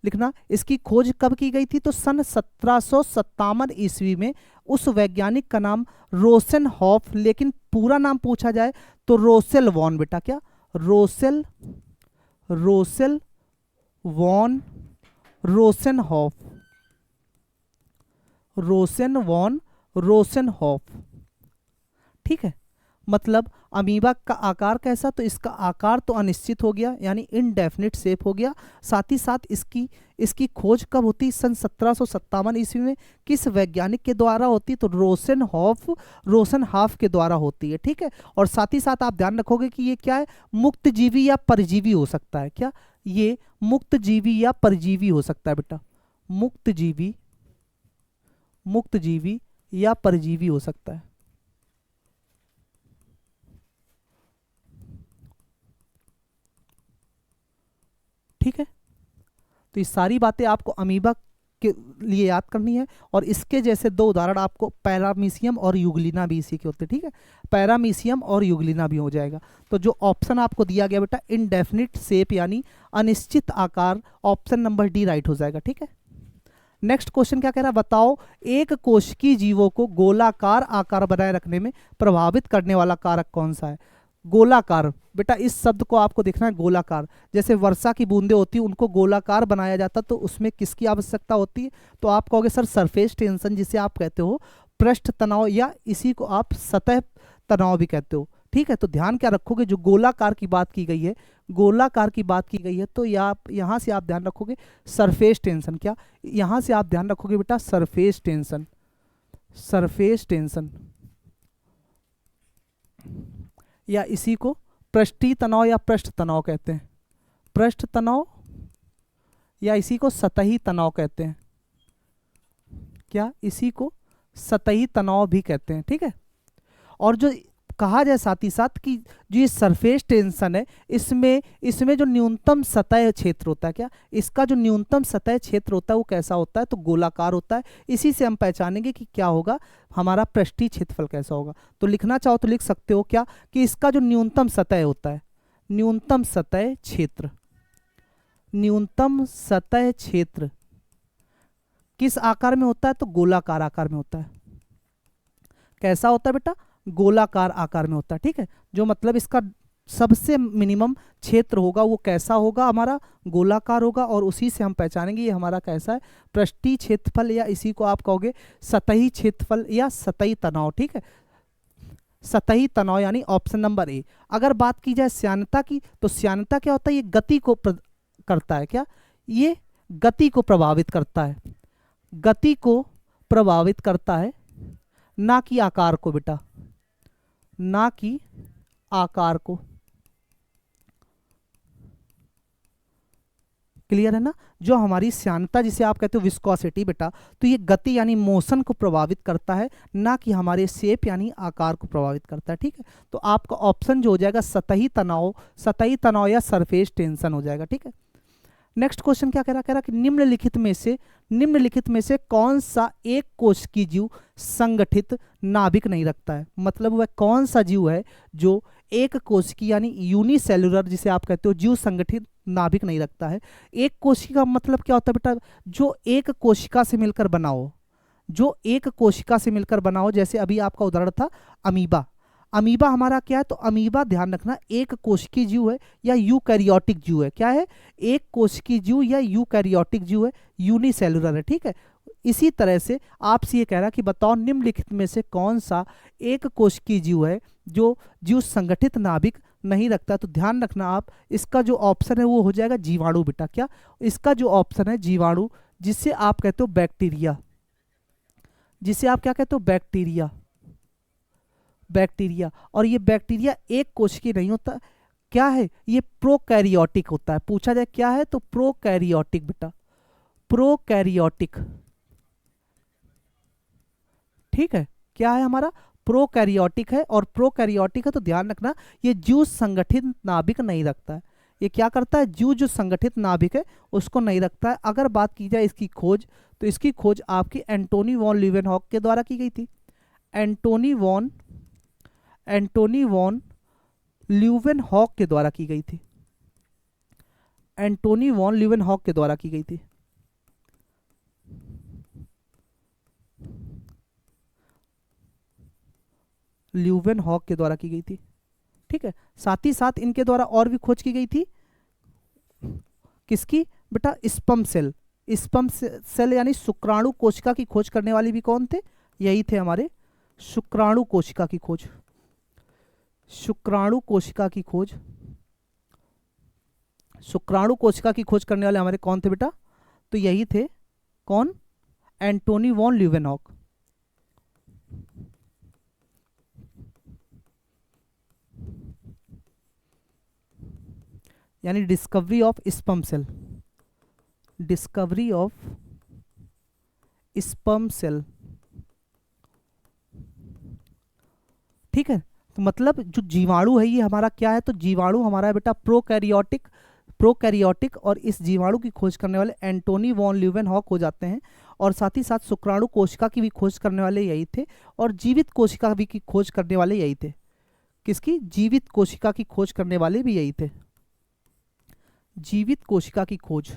लिखना? इसकी खोज कब की गई थी? तो सन 1757 ईस्वी में। उस वैज्ञानिक का नाम रोसेनहॉफ, लेकिन पूरा नाम पूछा जाए तो रोसेल वॉन बेटा। क्या? Rosel, Rosel von Rosenhof, Rosen von Rosenhof. ठीक है, मतलब अमीबा का आकार कैसा? तो इसका आकार तो अनिश्चित हो गया यानी इनडेफिनिट शेप हो गया। साथ ही साथ इसकी खोज कब होती? सन 1757 ईस्वी में। किस वैज्ञानिक के द्वारा होती? तो रोसेनहॉफ के द्वारा होती है। ठीक है, और साथ ही साथ आप ध्यान रखोगे कि ये क्या है? मुक्त जीवी या परजीवी हो सकता है। क्या? ये मुक्त जीवी या परजीवी हो सकता है बेटा। मुक्त जीवी, मुक्त जीवी या परजीवी हो सकता है। ठीक है, तो ये सारी बातें आपको अमीबा के लिए याद करनी है। और इसके जैसे दो उदाहरण आपको पैरामीशियम और यूग्लिना भी इसी के होते हैं। ठीक है, पैरामीशियम और यूग्लिना भी हो जाएगा। तो जो ऑप्शन आपको दिया गया बेटा इनडेफिनिट शेप यानी अनिश्चित आकार, ऑप्शन नंबर डी राइट हो जाएगा। ठीक है, नेक्स्ट क्वेश्चन क्या कह रहा है? बताओ एक कोशिकीय जीवों को गोलाकार आकार बनाए रखने में प्रभावित करने वाला कारक कौन सा है? गोलाकार बेटा, इस शब्द को आपको देखना है गोलाकार। जैसे वर्षा की बूंदें होती है उनको गोलाकार बनाया जाता, तो उसमें किसकी आवश्यकता होती है? तो आप कहोगे सर सरफेस टेंशन, जिसे आप कहते हो पृष्ठ तनाव, या इसी को आप सतह तनाव भी कहते हो। ठीक है, तो ध्यान क्या रखोगे? जो गोलाकार की बात की गई है, गोलाकार की बात की गई है, तो यहाँ से आप ध्यान रखोगे सरफेस टेंशन। क्या? यहाँ से आप ध्यान रखोगे बेटा सरफेस टेंशन, सरफेस टेंशन, या इसी को पृष्ठीय तनाव या पृष्ठ तनाव कहते हैं। पृष्ठ तनाव या इसी को सतही तनाव कहते हैं। क्या? इसी को सतही तनाव भी कहते हैं। ठीक है, और जो कहा जाए साथ ही साथ कि जो ये सरफेस टेंशन है, इसमें जो न्यूनतम सतह क्षेत्र होता है, क्या इसका जो न्यूनतम सतह क्षेत्र होता है वो कैसा होता है? तो गोलाकार होता है। इसी से हम पहचानेंगे कि क्या होगा, हमारा पृष्ठीय क्षेत्रफल कैसा होगा। तो लिखना चाहो तो लिख सकते हो क्या कि इसका जो न्यूनतम सतह होता है, न्यूनतम सतह क्षेत्र, न्यूनतम सतह क्षेत्र किस आकार में होता है? तो गोलाकार आकार में होता है। कैसा होता है बेटा? गोलाकार आकार में होता है। ठीक है, जो मतलब इसका सबसे मिनिमम क्षेत्र होगा वो कैसा होगा? हमारा गोलाकार होगा। और उसी से हम पहचानेंगे ये हमारा कैसा है, पृष्ठीय क्षेत्रफल, या इसी को आप कहोगे सतही क्षेत्रफल या सतही तनाव। ठीक है, सतही तनाव यानी ऑप्शन नंबर ए। अगर बात की जाए श्यानता की, तो श्यानता क्या होता है? ये गति को करता है। क्या? ये गति को प्रभावित करता है, गति को प्रभावित करता है, ना कि आकार को बेटा, ना कि आकार को। क्लियर है ना। जो हमारी श्यानता जिसे आप कहते हो विस्कोसिटी बेटा, तो ये गति यानी मोशन को प्रभावित करता है, ना कि हमारे शेप यानी आकार को प्रभावित करता है। ठीक है, तो आपका ऑप्शन जो हो जाएगा सतही तनाव या सरफेस टेंशन हो जाएगा। ठीक है, नेक्स्ट क्वेश्चन क्या कह रहा कि निम्नलिखित में से कौन सा एक कोशिकीय जीव संगठित नाभिक नहीं रखता है। मतलब वह कौन सा जीव है जो एक कोशिकी यानी यूनिसेलुलर जिसे आप कहते हो जीव संगठित नाभिक नहीं रखता है। एक कोशिका मतलब क्या होता है बेटा, जो एक कोशिका से मिलकर बना हो, जो एक कोशिका से मिलकर बना हो। जैसे अभी आपका उदाहरण था अमीबा। अमीबा हमारा क्या है, तो अमीबा ध्यान रखना एक कोशिकीय जीव है या यूकैरियोटिक जीव है। क्या है, एक कोशिकीय जीव या यूकैरियोटिक जीव है, यूनिसेलुलर है। ठीक है, इसी तरह से आपसे ये कह रहा कि बताओ निम्नलिखित में से कौन सा एक कोशिकीय जीव है जो जीव संगठित नाभिक नहीं रखता। तो ध्यान रखना आप, इसका जो ऑप्शन है वो हो जाएगा जीवाणु बेटा। क्या, इसका जो ऑप्शन है जीवाणु, जिसे आप कहते हो बैक्टीरिया, जिसे आप क्या कहते हो बैक्टीरिया। और ये बैक्टीरिया एक कोशिकीय नहीं होता, क्या है ये प्रोकैरियोटिक होता है। पूछा जाए क्या है, तो प्रोकैरियोटिक बेटा, प्रोकैरियोटिक। ठीक है, क्या है हमारा, प्रोकैरियोटिक है। और प्रोकैरियोटिक है तो ध्यान रखना ये जीव संगठित नाभिक नहीं रखता है। ये क्या करता है, जीव जो संगठित नाभिक है उसको नहीं रखता है। अगर बात की जाए इसकी खोज, तो इसकी खोज आपकी एंटोनी वॉन ल्यूवेनहॉक के द्वारा की गई थी। एंटोनी वॉन ल्यूवेनहॉक के द्वारा की गई थी। एंटोनी वॉन ल्यूवेनहॉक के द्वारा की गई थी। ल्यूवेनहॉक के द्वारा की गई थी। ठीक है, साथ ही साथ इनके द्वारा और भी खोज की गई थी। किसकी बेटा, स्पर्म सेल यानी शुक्राणु कोशिका की खोज करने वाले भी कौन थे, यही थे हमारे शुक्राणु कोशिका की खोज। शुक्राणु कोशिका की खोज करने वाले हमारे कौन थे बेटा, तो यही थे कौन, एंटोनी वॉन ल्यूवेनहॉक। यानी डिस्कवरी ऑफ स्पर्म सेल। ठीक है, तो मतलब जो जीवाणु है ये हमारा क्या है, तो जीवाणु हमारा है बेटा प्रोकैरियोटिक। और इस जीवाणु की खोज करने वाले एंटोनी वॉन ल्यूवेनहॉक हो जाते हैं। और साथ ही साथ शुक्राणु कोशिका की भी खोज करने वाले यही थे, और जीवित कोशिका भी की खोज करने वाले यही थे। किसकी, जीवित कोशिका की खोज करने वाले भी यही थे। जीवित कोशिका की खोज,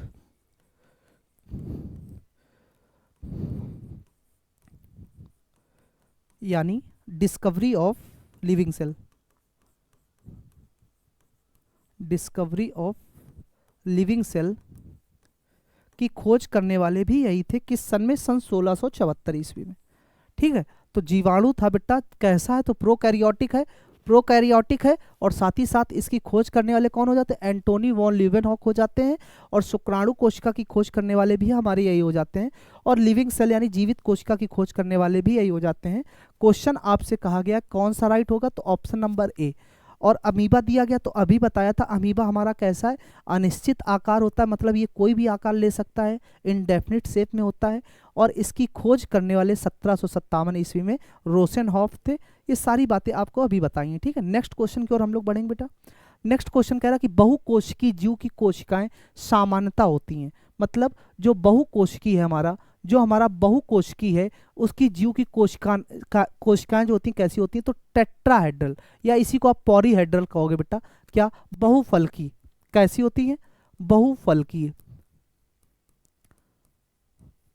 यानी डिस्कवरी ऑफ लिविंग सेल। की खोज करने वाले भी यही थे। किस सन में, सन 1674 ईस्वी में। ठीक है, तो जीवाणु था बेटा कैसा है, तो प्रोकैरियोटिक है। और साथ ही साथ इसकी खोज करने वाले कौन हो जाते हैं, एंटोनी वॉन ल्यूवेनहॉक हो जाते हैं। और शुक्राणु कोशिका की खोज करने वाले भी हमारे यही हो जाते हैं। और लिविंग सेल यानी जीवित कोशिका की खोज करने वाले भी यही हो जाते हैं। क्वेश्चन आपसे कहा गया कौन सा राइट होगा, तो ऑप्शन नंबर ए। और अमीबा दिया गया, तो अभी बताया था अमीबा हमारा कैसा है, अनिश्चित आकार होता है। मतलब ये कोई भी आकार ले सकता है, इनडेफिनिट शेप में होता है। और इसकी खोज करने वाले 1757 ईस्वी में रोसेनहॉफ थे। ये सारी बातें आपको अभी बताई हैं। ठीक है, नेक्स्ट क्वेश्चन की ओर हम लोग बढ़ेंगे बेटा। नेक्स्ट क्वेश्चन कह रहा कि बहुकोशिकीय जीव की कोशिकाएं सामान्यता होती हैं। मतलब जो बहुकोशिकीय है हमारा, जो हमारा बहुकोशिकीय है उसकी जीव की कोशिकाएं जो होती हैं कैसी होती हैं, तो टेट्राहेड्रल, या इसी को आप पॉलीहेड्रल कहोगे बेटा। क्या, बहुफलकी। कैसी होती है,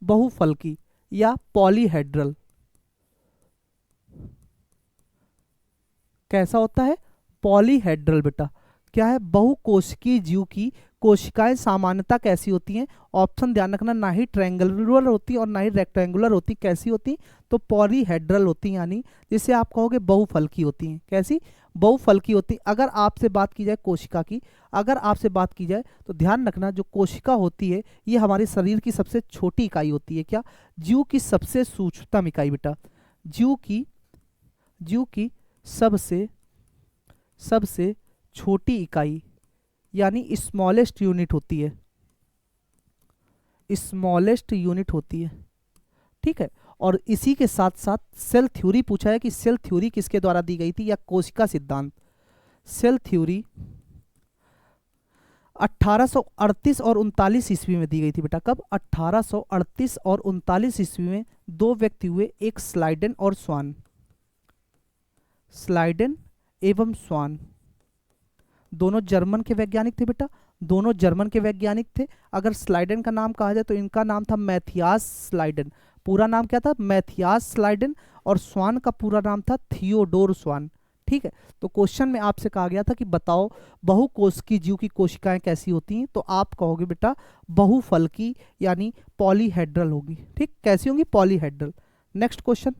बहुफलकी या पॉलीहेड्रल। कैसा होता है, पॉलीहेड्रल बेटा। क्या है, बहुकोशिकीय जीव की कोशिकाएं सामान्यता कैसी होती हैं, ऑप्शन ध्यान रखना, ना ही ट्रायंगुलर होती और ना ही रेक्टेंगुलर होती। कैसी होती, तो पॉलीहेड्रल होती, यानी जिसे आप कहोगे बहुफलकी होती हैं। कैसी, बहुफलकी होती। अगर आपसे बात की जाए कोशिका की, तो ध्यान रखना जो कोशिका होती है ये हमारे शरीर की सबसे छोटी इकाई होती है। क्या, जीव की सबसे सूक्ष्मतम इकाई बेटा, जीव की सबसे छोटी इकाई यानी स्मॉलेस्ट यूनिट होती है। स्मॉलेस्ट यूनिट होती है, ठीक है। और इसी के साथ साथ सेल थ्योरी पूछा है कि सेल थ्योरी किसके द्वारा दी गई थी, या कोशिका सिद्धांत। सेल थ्योरी 1838 और 39 ईस्वी में दी गई थी बेटा। कब? 1838 और 39 ईस्वी में दो व्यक्ति हुए, एक स्लाइडेन और स्वान। स्लाइडेन एवं स्वान दोनों जर्मन के वैज्ञानिक थे बेटा, दोनों जर्मन के वैज्ञानिक थे। अगर स्लाइडेन का नाम कहा जाए तो इनका नाम था मैथियास स्लाइडेन, पूरा नाम क्या था? Matthias Schleiden. और स्वान का पूरा नाम था थियोडोर स्वान, ठीक है। तो क्वेश्चन में आपसे कहा गया था कि बताओ बहुकोशिकीय जीव की कोशिकाएं कैसी होती हैं, तो आप कहोगे बेटा बहुफलकी यानी पॉलीहेड्रल होगी, ठीक। कैसी होंगी? Polyhedral. Next question,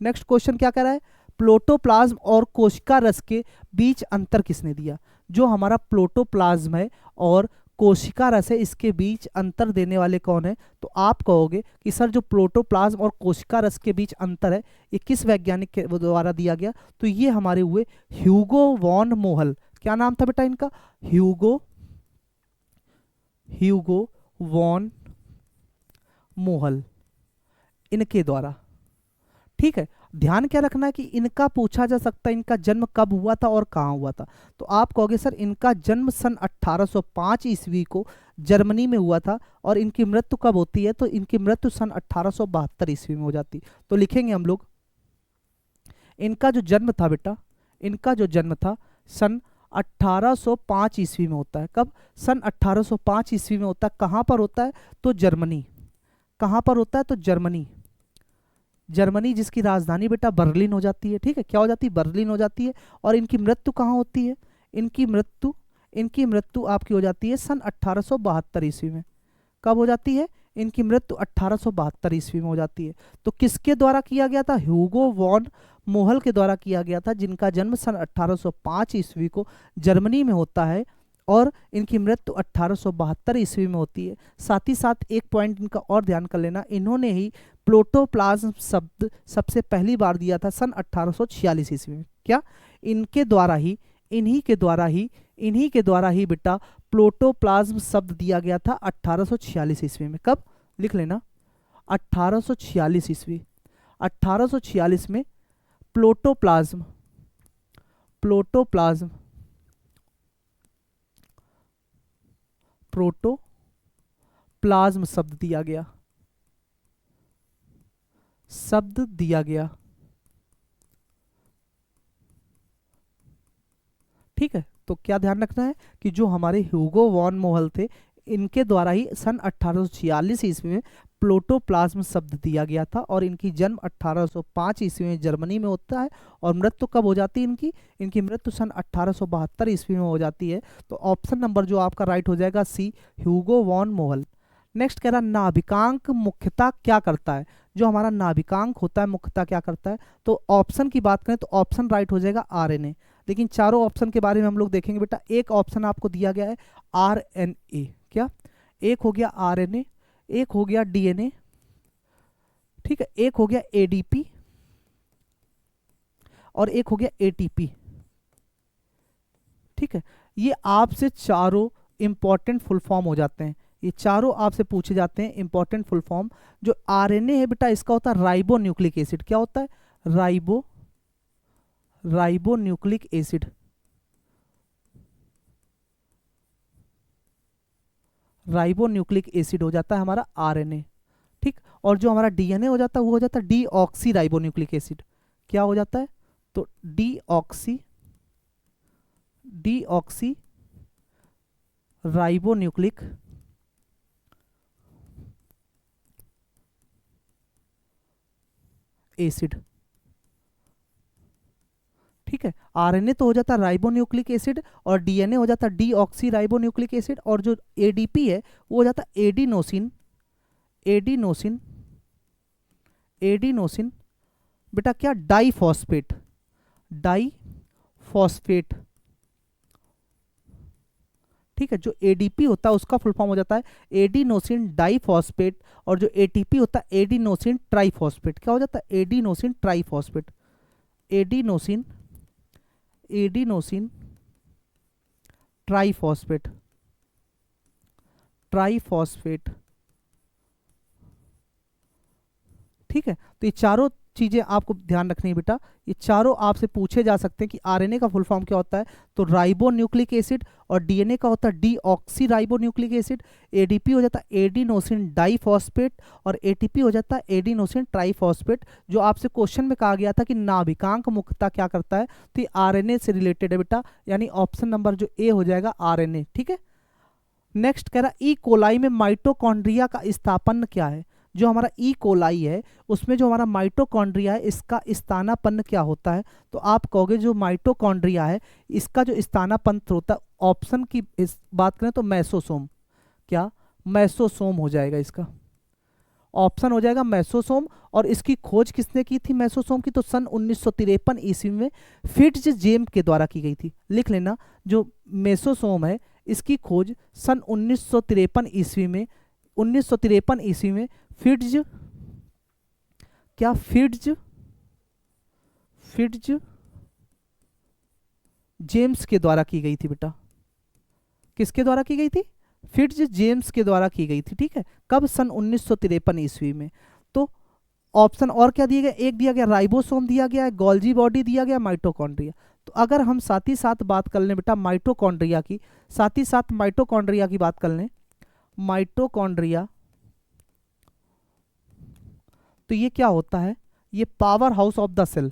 next question क्या कह रहा है? प्रोटोप्लाज्म और कोशिका रस के बीच अंतर किसने दिया? जो हमारा प्रोटोप्लाज्म है और कोशिका रस है, इसके बीच अंतर देने वाले कौन है? तो आप कहोगे कि सर जो प्रोटोप्लाज्म और कोशिका रस के बीच अंतर है ये किस वैज्ञानिक के द्वारा दिया गया? तो ये हमारे हुए ह्यूगो वॉन मोहल। क्या नाम था बेटा इनका? ह्यूगो वॉन मोहल, इनके द्वारा, ठीक है। ध्यान क्या रखना है कि इनका पूछा जा सकता है इनका जन्म कब हुआ था और कहाँ हुआ था। तो आप कहोगे सर इनका जन्म सन 1805 ईस्वी को जर्मनी में हुआ था, और इनकी मृत्यु कब होती है? तो इनकी मृत्यु सन 1872 ईस्वी में हो जाती। तो लिखेंगे हम लोग इनका जो जन्म था बेटा, इनका जो जन्म था सन 1805 ईस्वी में होता है। कब? सन 1805 ईस्वी में होता है। कहाँ पर होता है? तो जर्मनी। कहाँ पर होता है? तो जर्मनी। जर्मनी जिसकी राजधानी बेटा बर्लिन हो जाती है, ठीक है। क्या हो जाती है? बर्लिन हो जाती है। और इनकी मृत्यु कहाँ होती है? इनकी मृत्यु आपकी हो जाती है सन 1872 ईस्वी में। कब हो जाती है? इनकी मृत्यु 1872 ईस्वी में हो जाती है। तो किसके द्वारा किया गया था? ह्यूगो वॉन मोहल के द्वारा किया गया था, जिनका जन्म सन 1805 ईस्वी को जर्मनी में होता है और इनकी मृत्यु 1872 ईस्वी में होती है। साथ ही साथ एक पॉइंट इनका और ध्यान कर लेना, इन्होंने ही प्रोटोप्लाज्म शब्द सबसे पहली बार दिया था सन 1846 ईस्वी में। क्या? इनके द्वारा ही, इन्हीं के द्वारा ही बेटा प्रोटोप्लाज्म शब्द दिया गया था 1846 ईस्वी में। कब? लिख लेना 1846 ईस्वी। 1846 में प्रोटोप्लाज्म प्रोटोप्लाज्म प्रोटोप्लाज्म शब्द दिया गया, शब्द दिया गया, ठीक है। तो क्या ध्यान रखना है कि जो हमारे ह्यूगो वॉन मोहल थे, इनके द्वारा ही सन 1846 ईस्वी में प्रोटोप्लाज्म शब्द दिया गया था, और इनकी जन्म 1805 ईस्वी में जर्मनी में होता है, और मृत्यु कब हो जाती है इनकी? इनकी मृत्यु सन 1872 ईस्वी में हो जाती है। तो ऑप्शन नंबर जो आपका राइट हो जाएगा सी, ह्यूगो वॉन मोहल। नेक्स्ट कह रहा नाभिकांक मुख्यतः क्या करता है? जो हमारा नाभिकांक होता है मुख्यतः क्या करता है? तो ऑप्शन की बात करें तो ऑप्शन राइट हो जाएगा आरएनए। लेकिन चारों ऑप्शन के बारे में हम लोग देखेंगे बेटा। एक ऑप्शन आपको दिया गया है आरएनए। क्या? एक हो गया आरएनए, एक हो गया डीएनए, ठीक है, एक हो गया एडीपी, और एक हो गया एटीपी, ठीक है। ये आपसे चारों इंपॉर्टेंट फुल फॉर्म हो जाते हैं, ये चारों आपसे पूछे जाते हैं इंपॉर्टेंट फुल फॉर्म। जो आरएनए है बेटा, इसका होता है राइबो न्यूक्लिक एसिड। क्या होता है? Ribo nucleic acid. Ribo nucleic acid हो जाता है हमारा आरएनए, ठीक। और जो हमारा डीएनए हो जाता है वो हो जाता है डीऑक्सी राइबो न्यूक्लिक एसिड। क्या हो जाता है? तो डीऑक्सी राइबो न्यूक्लिक एसिड, ठीक है। आरएनए तो हो जाता है राइबो न्यूक्लिक एसिड, और डीएनए हो जाता है डीऑक्सी राइबो न्यूक्लिक एसिड, और जो एडीपी है वो हो जाता है एडिनोसिन एडिनोसिन बेटा। क्या? डाइफॉस्फेट ठीक है। जो एडीपी होता है उसका फुल फॉर्म हो जाता है एडिनोसिन डाइफॉस्फेट, और जो एटीपी होता है एडिनोसिन ट्राइफॉस्फेट। क्या हो जाता है? Adenosine triphosphate. एडिनोसिन ट्राइफॉस्फेट, ठीक है, तो ये चारों चीजें आपको ध्यान रखनी है बेटा, ये चारों आपसे पूछे जा सकते हैं कि आरएनए का फुल फॉर्म क्या होता है। तो राइबो न्यूक्लिक एसिड, और डीएनए का होता है deoxy ribo nucleic acid, ADP हो जाता है एडिनोसिन डाइफॉस्फेट, और एटीपी हो जाता है एडिनोसिन ट्राइफॉस्फेट। जो आपसे क्वेश्चन में कहा गया था कि नाभिकांक मुख्यतः क्या करता है, तो ये आरएनए से रिलेटेड है बेटा, यानी ऑप्शन नंबर जो ए हो जाएगा आरएनए। ठीक है, नेक्स्ट कह रहा ई कोलाई में माइटोकॉन्ड्रिया का स्थापन क्या है। जो हमारा ई कोलाई है उसमें जो हमारा माइटोकॉन्ड्रिया है इसका स्थानापन्न क्या होता है। तो आप कहोगे जो माइटोकॉन्ड्रिया है इसका जो स्थानापन्न होता है, ऑप्शन की इस बात करें तो मैसोसोम, क्या मैसोसोम हो जाएगा, इसका ऑप्शन हो जाएगा मैसोसोम। और इसकी खोज किसने की थी मैसोसोम की, तो सन 1953 ईस्वी में फिट्ज जेम के द्वारा की गई थी। लिख लेना, जो मैसोसोम है इसकी खोज सन 1953 ईस्वी में, 1953 ईस्वी में फिट्ज, क्या फिट्ज जेम्स के द्वारा की गई थी बेटा। किसके द्वारा की गई थी, फिट्ज जेम्स के द्वारा की गई थी। ठीक है, कब, सन 1953 ईस्वी में। तो ऑप्शन और क्या दिए गए, एक दिया गया राइबोसोम दिया गया है, गोल्जी बॉडी दिया गया, माइटोकॉन्ड्रिया। तो अगर हम साथ ही साथ बात कर लें बेटा माइटोकॉन्ड्रिया की, साथ ही साथ माइटोकॉन्ड्रिया की बात कर लें, माइटोकॉन्ड्रिया, तो ये क्या होता है, ये power house of the cell,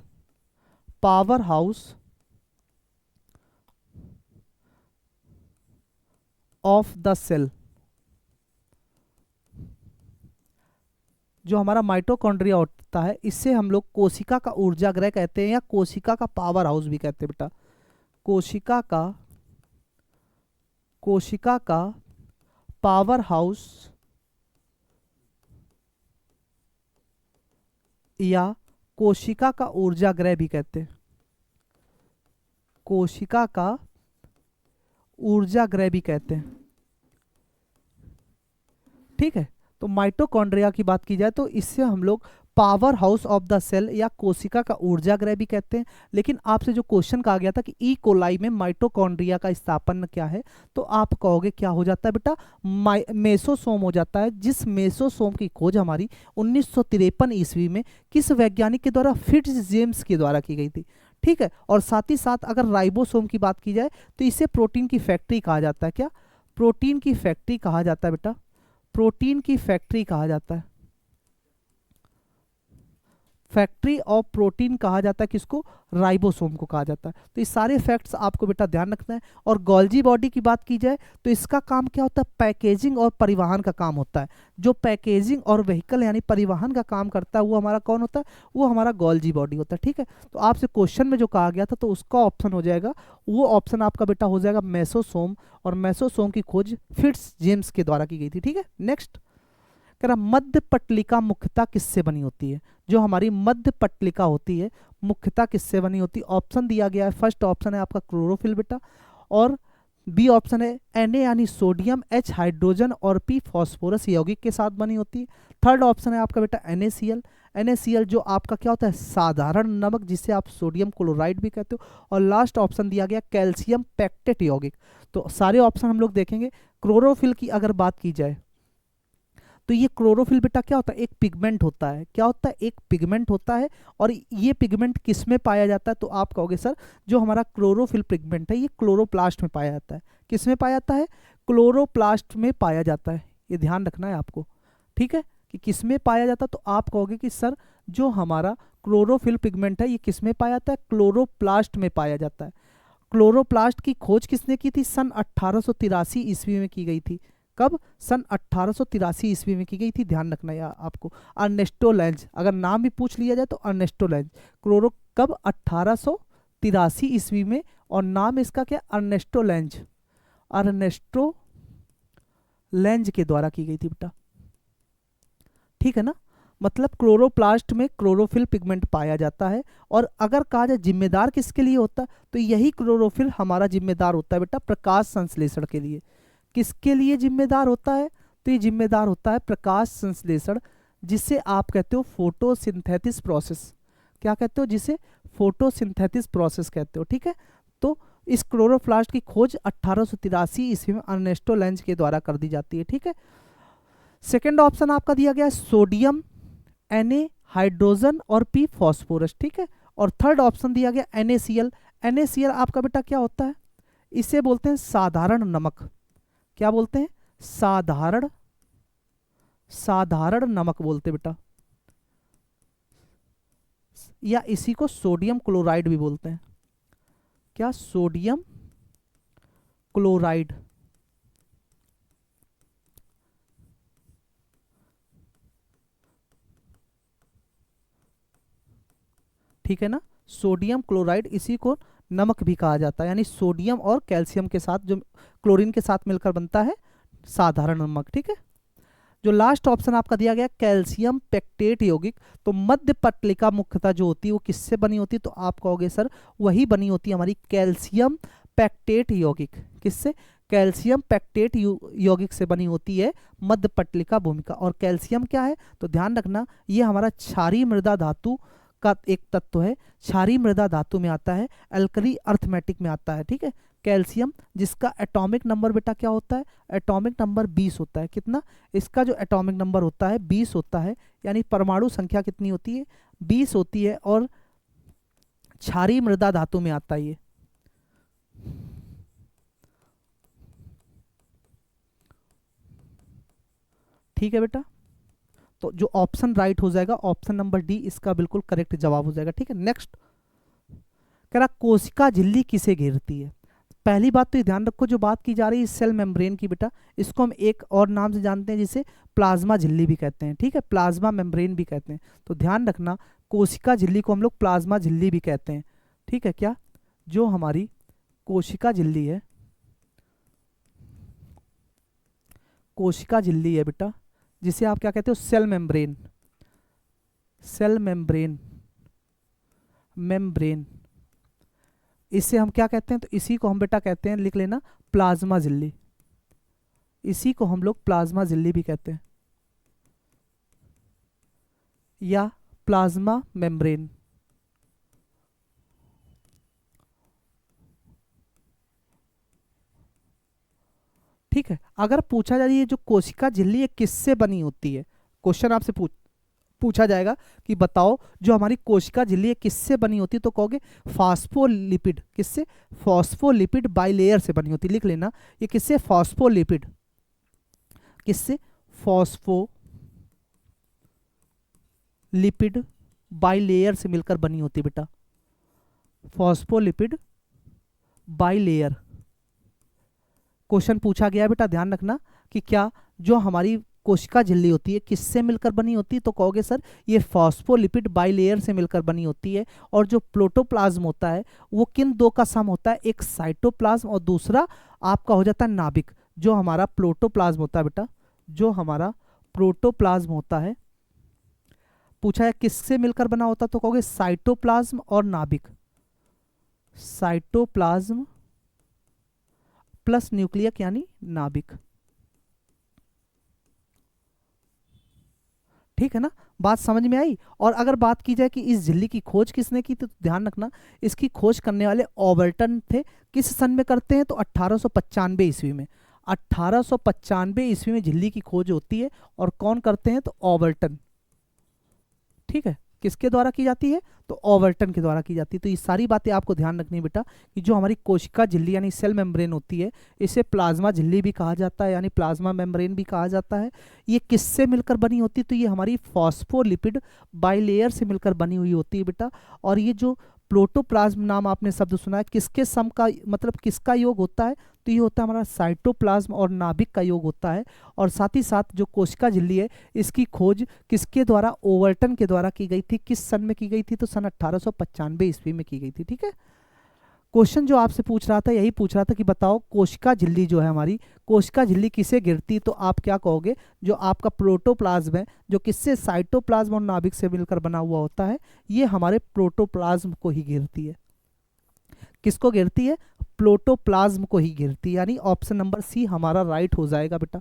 power house of the cell. जो हमारा माइटोकॉन्ड्रिया होता है इससे हम लोग कोशिका का ऊर्जागृह कहते हैं, या कोशिका का पावर हाउस भी कहते हैं बेटा। कोशिका का पावर हाउस या कोशिका का ऊर्जागृह भी कहते हैं, कोशिका का ऊर्जागृह भी कहते हैं। ठीक है, तो माइटोकॉन्ड्रिया की बात की जाए तो इससे हम लोग power house of the cell या कोशिका का ऊर्जागृह भी कहते हैं। लेकिन आपसे जो क्वेश्चन कहा गया था कि ई कोलाई में माइटोकॉन्ड्रिया का स्थापन क्या है, तो आप कहोगे क्या हो जाता है बेटा, मेसोसोम हो जाता है। जिस मेसोसोम की खोज हमारी 1953 ईस्वी में किस वैज्ञानिक के द्वारा, फिट्ज जेम्स के द्वारा की गई थी। ठीक है, और साथ ही साथ अगर राइबोसोम की बात की जाए तो इसे प्रोटीन की फैक्ट्री कहा जाता है। क्या, प्रोटीन की फैक्ट्री कहा जाता है बेटा, प्रोटीन की फैक्ट्री कहा जाता है, फैक्ट्री ऑफ प्रोटीन कहा जाता है किसको, राइबोसोम को कहा जाता है। तो ये सारे फैक्ट्स आपको बेटा ध्यान रखना है। और गोल्जी बॉडी की बात की जाए तो इसका काम क्या होता है, पैकेजिंग और परिवहन का काम होता है। जो पैकेजिंग और व्हीकल यानी परिवहन का काम करता है वो हमारा कौन होता है, वो हमारा गोल्जी बॉडी होता है। ठीक है, तो आपसे क्वेश्चन में जो कहा गया था तो उसका ऑप्शन हो जाएगा, वो ऑप्शन आपका बेटा हो जाएगा मेसोसोम, और मेसोसोम की खोज फिट्ज जेम्स के द्वारा की गई थी। ठीक है, नेक्स्ट कह रहा मध्य पटलिका मुख्यतः किससे बनी होती है। जो हमारी मध्य पटलिका होती है मुख्यतः किससे बनी होती है, ऑप्शन दिया गया है। फर्स्ट ऑप्शन है आपका क्लोरोफिल बेटा, और बी ऑप्शन है Na यानी सोडियम, H हाइड्रोजन और P फॉस्फोरस यौगिक के साथ बनी होती है। थर्ड ऑप्शन है आपका बेटा NaCl, NaCl जो आपका क्या होता है, साधारण नमक जिसे आप सोडियम क्लोराइड भी कहते हो। और लास्ट ऑप्शन दिया गया कैल्शियम पैक्टेट यौगिक। तो सारे ऑप्शन हम लोग देखेंगे। क्लोरोफिल की अगर बात की जाए तो ये क्लोरोफिल बेटा क्या होता है, एक पिगमेंट होता है। क्या होता है, एक पिगमेंट होता है। और ये पिगमेंट किस में पाया जाता है, तो आप कहोगे सर जो हमारा क्लोरोफिल पिगमेंट है ये क्लोरोप्लास्ट में पाया जाता है। किस में पाया जाता है, क्लोरोप्लास्ट में पाया जाता है। ये ध्यान रखना है आपको, ठीक है, कि किस में पाया जाता है। तो आप कहोगे कि सर जो हमारा क्लोरोफिल पिगमेंट है ये किस में पाया जाता है, क्लोरोप्लास्ट में पाया जाता है। क्लोरोप्लास्ट की खोज किसने की थी, सन 1883 ईस्वी में की गई थी। कब, सन 1883 ईस्वी में की गई थी। ध्यान रखना है आपको। अर्नेस्टो लैंज, अगर नाम भी पूछ लिया जाए तो अर्नेस्टो लैंज। क्लोरो कब, 1883 ईस्वी में, और नाम इसका क्या, अर्नेस्टो लैंज, अर्नेस्टो लैंज के द्वारा की गई थी बेटा। ठीक है ना, मतलब क्लोरोप्लास्ट में क्लोरोफिल पिगमेंट पाया जाता है। और अगर कहा जाए जिम्मेदार किसके लिए होता है, तो यही क्लोरोफिल हमारा जिम्मेदार होता है बेटा प्रकाश संश्लेषण के लिए। किसके लिए जिम्मेदार होता है, तो ये जिम्मेदार होता है प्रकाश संश्लेषण, जिसे आप कहते हो फोटोसिंथेसिस प्रोसेस। क्या कहते हो, जिसे फोटोसिंथेसिस प्रोसेस कहते हो। ठीक है, तो इस क्लोरोप्लास्ट की खोज 1883 ईस्वी में अर्नेस्टो लैंज के द्वारा कर दी जाती है। ठीक है, सेकेंड ऑप्शन आपका दिया गया है सोडियम Na हाइड्रोजन और पी फॉस्फोरस, ठीक है। और थर्ड ऑप्शन दिया गया NaCl। NaCl आपका बेटा क्या होता है, इसे बोलते हैं साधारण नमक। क्या बोलते हैं, साधारण, साधारण नमक बोलते हैं बेटा, या इसी को सोडियम क्लोराइड भी बोलते हैं। क्या, सोडियम क्लोराइड। ठीक है ना, सोडियम क्लोराइड, इसी को नमक भी कहा जाता है, यानी सोडियम और कैल्शियम के साथ जो क्लोरीन के साथ मिलकर बनता है साधारण नमक, ठीक है। जो लास्ट ऑप्शन आपका दिया गया कैल्शियम पेक्टेट यौगिक, तो मध्य पटलिका मुख्यतः जो होती है वो किससे बनी होती है, तो आप कहोगे सर वही बनी होती है हमारी कैल्शियम पेक्टेट यौगिक। किससे, कैल्शियम पेक्टेट यौगिक से बनी होती है मध्य पटलिका भूमिका। और कैल्शियम क्या है, तो ध्यान रखना ये हमारा क्षारीय मृदा धातु का एक तत्व है, क्षारीय मृदा धातु में आता है, अल्कली अर्थमेटिक में आता है, ठीक है। कैल्शियम जिसका एटॉमिक नंबर बेटा क्या होता है, एटॉमिक नंबर 20 होता है। कितना, इसका जो एटॉमिक नंबर होता है 20 होता है, यानी परमाणु संख्या कितनी होती है, 20 होती है, और क्षारीय मृदा धातु में आता है ये। ठीक है बेटा, तो जो ऑप्शन राइट हो जाएगा ऑप्शन नंबर डी इसका बिल्कुल करेक्ट जवाब हो जाएगा, ठीक है। नेक्स्ट कह रहा कोशिका झिल्ली किसे घेरती है। पहली बात तो ये ध्यान रखो, जो बात की जा रही है सेल मेम्ब्रेन की बेटा, इसको हम एक और नाम से जानते हैं जिसे प्लाज्मा झिल्ली भी कहते हैं, ठीक है, प्लाज्मा मेम्ब्रेन भी कहते हैं। तो ध्यान रखना कोशिका झिल्ली को हम लोग प्लाज्मा झिल्ली भी कहते हैं, ठीक है। क्या, जो हमारी कोशिका झिल्ली है, कोशिका झिल्ली है बेटा, जिसे आप क्या कहते हो, cell membrane, cell membrane, membrane, इसे हम क्या कहते हैं, तो इसी को हम बेटा कहते हैं, लिख लेना, प्लाज्मा झिल्ली। इसी को हम लोग प्लाज्मा झिल्ली भी कहते हैं, या प्लाज्मा मेम्ब्रेन। ठीक है, अगर पूछा जाए ये जो कोशिका झिल्ली है किससे बनी होती है, क्वेश्चन आपसे पूछा जाएगा कि बताओ जो हमारी कोशिका झिल्ली है किससे बनी होती है, तो कहोगे फॉस्फोलिपिड। किससे, फॉस्फोलिपिड बाइलेयर से बनी होती है, लिख लेना ये किससे, फॉस्फोलिपिड, किससे, फॉस्फोलिपिड बाइलेयर से मिलकर बनी होती है बेटा, फॉस्फोलिपिड बाइलेयर। क्वेश्चन पूछा गया है बेटा, ध्यान रखना कि क्या जो हमारी कोशिका झिल्ली होती है किससे मिलकर बनी होती है, तो कहोगे सर ये फॉस्फोलिपिड बाइलेयर से मिलकर बनी होती है। और जो प्रोटोप्लाज्म होता है वो किन दो का सम होता है, एक साइटोप्लाज्म और दूसरा आपका हो जाता है नाभिक। जो हमारा प्रोटोप्लाज्म होता है बेटा, जो हमारा प्रोटोप्लाज्म होता है, पूछा है किससे मिलकर बना होता, तो कहोगे साइटोप्लाज्म और नाभिक, साइटोप्लाज्म प्लस न्यूक्लियक यानी नाभिक। ठीक है ना, बात समझ में आई। और अगर बात की जाए कि इस झिल्ली की खोज किसने की, तो ध्यान रखना इसकी खोज करने वाले ओवर्टन थे। किस सन में करते हैं, तो 1895 ईस्वी में, 1895 ईस्वी में झिल्ली की खोज होती है। और कौन करते हैं, तो ओवर्टन। ठीक है, किसके द्वारा की जाती है, तो ओवर्टन के द्वारा की जाती है। तो ये सारी बातें आपको ध्यान रखनी है बेटा कि जो हमारी कोशिका झिल्ली यानी सेल मेम्ब्रेन होती है, इसे प्लाज्मा झिल्ली भी कहा जाता है, यानी प्लाज्मा मेम्ब्रेन भी कहा जाता है। ये किससे मिलकर बनी होती है, तो ये हमारी फॉस्फोलिपिड बाइलेयर से मिलकर बनी हुई होती है बेटा। और ये जो प्रोटोप्लाज्म नाम आपने शब्द सुना है, किसके सम का मतलब किसका योग होता है, तो ये होता है हमारा साइटोप्लाज्म और नाभिक का योग होता है। और साथ ही साथ जो कोशिका झिल्ली है इसकी खोज किसके द्वारा, ओवर्टन के द्वारा की गई थी। किस सन में की गई थी, तो सन 1895 ईस्वी में की गई थी। ठीक है, क्वेश्चन जो आपसे पूछ रहा था यही पूछ रहा था कि बताओ कोशिका झिल्ली जो है हमारी, कोशिका झिल्ली किसे गिरती, तो आप क्या कहोगे, जो आपका प्रोटोप्लाज्म है जो किससे, साइटोप्लाज्म और नाभिक से मिलकर बना हुआ होता है, ये हमारे प्रोटोप्लाज्म को ही घेरती है। किसको घेरती है, प्रोटोप्लाज्म को ही घेरती है, यानी ऑप्शन नंबर सी हमारा राइट हो जाएगा बेटा।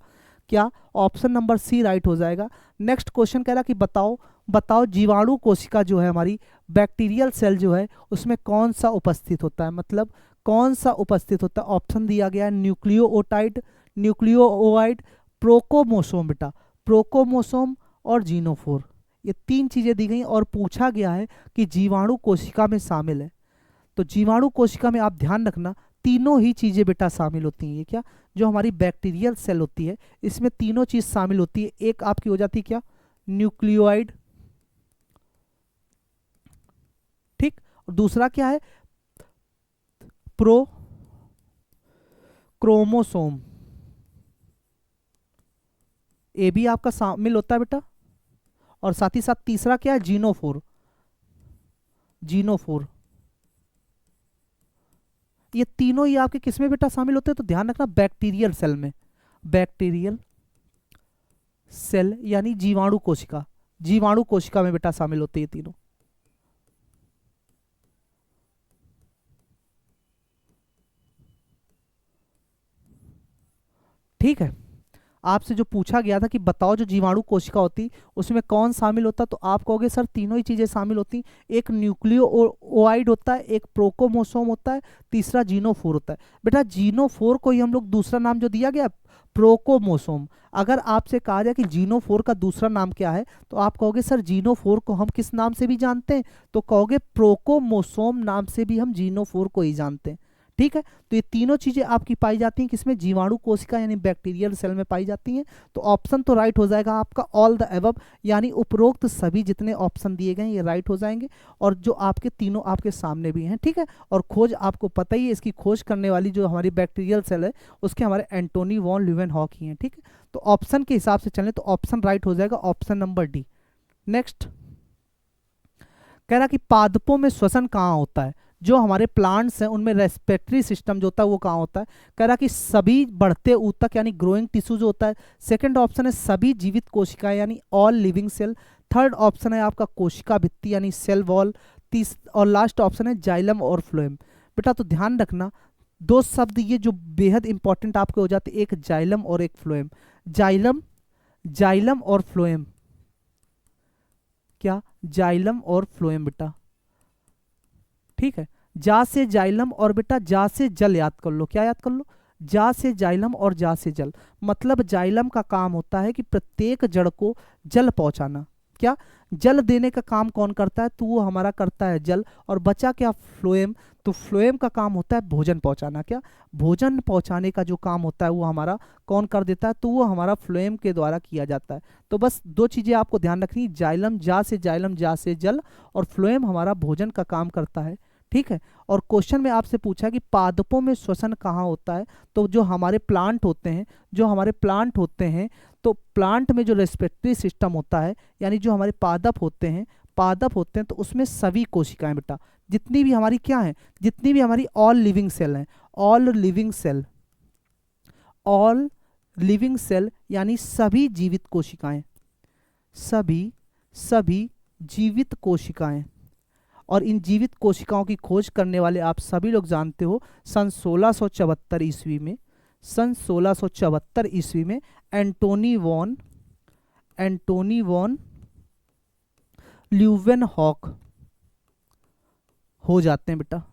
क्या, ऑप्शन नंबर सी राइट हो जाएगा। नेक्स्ट क्वेश्चन कह रहा कि बताओ जीवाणु कोशिका जो है हमारी, बैक्टीरियल सेल जो है उसमें कौन सा उपस्थित होता है, मतलब कौन सा उपस्थित होता है। ऑप्शन दिया गया है न्यूक्लियोटाइड, न्यूक्लियोओइड, प्रोकोमोसोम बेटा, प्रोकोमोसोम और जीनोफोर। ये 3 चीजें दी गई और पूछा गया है कि जीवाणु कोशिका में शामिल है। तो जीवाणु कोशिका में आप ध्यान रखना तीनों ही चीजें बेटा शामिल होती हैं। ये क्या, जो हमारी बैक्टीरियल सेल होती है इसमें तीनों चीज शामिल होती है। एक आपकी हो जाती है क्या, न्यूक्लियोइड, ठीक, और दूसरा क्या है, प्रो क्रोमोसोम, ये भी आपका शामिल होता है बेटा। और साथ ही साथ तीसरा क्या है, जीनोफोर, जीनोफोर। ये तीनों ही आपके किसमें बेटा शामिल होते हैं, तो ध्यान रखना बैक्टीरियल सेल में, बैक्टीरियल सेल यानी जीवाणु कोशिका, जीवाणु कोशिका में बेटा शामिल होते हैं ये तीनों। ठीक है, आपसे जो पूछा गया था कि बताओ जो जीवाणु कोशिका होती उसमें कौन शामिल होता, तो आप कहोगे सर तीनों ही चीजें शामिल होती। एक न्यूक्लियोओइड होता है, एक प्रोकोमोसोम होता है, तीसरा जीनोफोर होता है। बेटा जीनोफोर को ही हम लोग दूसरा नाम जो दिया गया प्रोकोमोसोम, अगर आपसे कहा जाए कि जीनोफोर का दूसरा नाम क्या है तो आप कहोगे सर जीनोफोर को हम किस नाम से भी जानते हैं, तो कहोगे प्रोकोमोसोम नाम से भी हम जीनोफोर को ही जानते हैं। ठीक है, तो ये तीनों चीजें आपकी पाई जाती हैं किसमें, जीवाणु कोशिका यानी बैक्टीरियल सेल में पाई जाती हैं। तो ऑप्शन तो राइट हो जाएगा आपका ऑल द अबव, यानी उपरोक्त सभी जितने ऑप्शन दिए गए हैं ये राइट हो जाएंगे, और जो आपके तीनों आपके सामने भी हैं। ठीक है, और खोज आपको पता ही है, इसकी खोज करने वाली जो हमारी बैक्टीरियल सेल है उसके हमारे एंटोनी वॉन ल्यूवेनहॉक ही हैं। ठीक है, तो ऑप्शन के हिसाब से चलें तो ऑप्शन राइट हो जाएगा ऑप्शन नंबर डी। नेक्स्ट कह रहा कि पादपों में श्वसन कहाँ होता है, जो हमारे प्लांट्स हैं उनमें रेस्पिरेटरी सिस्टम जो होता है वो कहाँ होता है। कह रहा कि सभी बढ़ते ऊतक यानी ग्रोइंग टिश्यू जो होता है। सेकंड ऑप्शन है सभी जीवित कोशिकाएं यानी all living cell. Third option है आपका कोशिका भित्ति यानी सेल वॉल। और लास्ट ऑप्शन है जाइलम और फ्लोएम। बेटा तो ध्यान रखना दो शब्द ये जो बेहद इंपॉर्टेंट आपके हो जाते, एक जाइलम और एक फ्लोएम। जाइलम, जाइलम और फ्लोएम, क्या, जाइलम और फ्लोएम बेटा। ठीक है, जा से जाइलम और बेटा जा से जल याद कर लो, क्या याद कर लो, जा से जाइलम और जा से जल। मतलब जाइलम का काम होता है कि प्रत्येक जड़ को जल पहुंचाना, क्या, जल देने का काम कौन करता है, तो वो हमारा करता है जल। और बचा क्या, फ्लोएम, तो फ्लोएम का काम होता है भोजन पहुंचाना, क्या, भोजन पहुंचाने का जो काम होता है वो हमारा कौन कर देता है, तो वो हमारा फ्लोएम के द्वारा किया जाता है। तो बस दो चीजें आपको ध्यान रखनी, जाइलम जा से जाइलम जा से जल, और फ्लोएम हमारा भोजन का काम करता है। ठीक है, और क्वेश्चन में आपसे पूछा कि पादपों में श्वसन कहाँ होता है, तो जो हमारे प्लांट होते हैं, जो हमारे प्लांट होते हैं, तो प्लांट में जो रेस्पिरेटरी सिस्टम होता है यानी जो हमारे पादप होते हैं, पादप होते हैं, तो उसमें सभी कोशिकाएं बेटा जितनी भी हमारी क्या है, जितनी भी हमारी ऑल लिविंग सेल हैं, all living cell, all living cell यानी सभी जीवित कोशिकाएं, सभी जीवित कोशिकाएं। और इन जीवित कोशिकाओं की खोज करने वाले आप सभी लोग जानते हो सन 1674 ईस्वी में, सन 1674 ईस्वी में एंटोनी वॉन ल्यूवेनहॉक हो जाते हैं बेटा।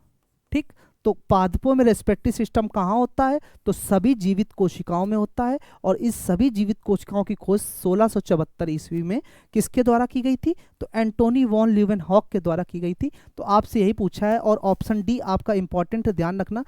ठीक, तो पादपों में रेस्पिरेटरी सिस्टम कहाँ होता है, तो सभी जीवित कोशिकाओं में होता है। और इस सभी जीवित कोशिकाओं की खोज 1674 ईस्वी में किसके द्वारा की गई थी, तो एंटोनी वॉन ल्यूवेनहॉक के द्वारा की गई थी। तो आपसे यही पूछा है, और ऑप्शन डी आपका इंपॉर्टेंट है, ध्यान रखना।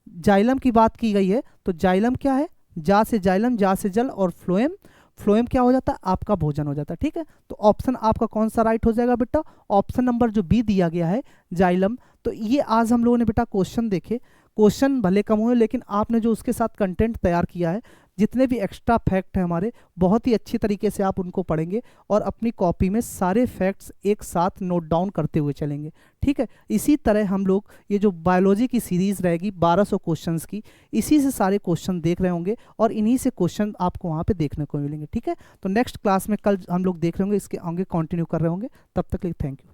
जाइलम की बात की गई है, तो जाइलम क्या है, जा से जाइलम जा से जल, और फ्लोएम, फ्लोएम क्या हो जाता है, आपका भोजन हो जाता है। ठीक है, तो ऑप्शन आपका कौन सा राइट हो जाएगा बेटा, ऑप्शन नंबर जो बी दिया गया है जाइलम। तो ये आज हम लोगों ने बेटा क्वेश्चन देखे, क्वेश्चन भले कम हुए लेकिन आपने जो उसके साथ कंटेंट तैयार किया है, जितने भी एक्स्ट्रा फैक्ट हैं हमारे, बहुत ही अच्छी तरीके से आप उनको पढ़ेंगे और अपनी कॉपी में सारे फैक्ट्स एक साथ नोट डाउन करते हुए चलेंगे। ठीक है, इसी तरह हम लोग ये जो बायोलॉजी की सीरीज़ रहेगी 1200 क्वेश्चंस की, इसी से सारे क्वेश्चन देख रहे होंगे और इन्हीं से क्वेश्चन आपको वहाँ पे देखने को मिलेंगे। ठीक है, तो नेक्स्ट क्लास में कल हम लोग देख रहे होंगे, इसके आगे कंटिन्यू कर रहे होंगे। तब तक के लिए थैंक यू।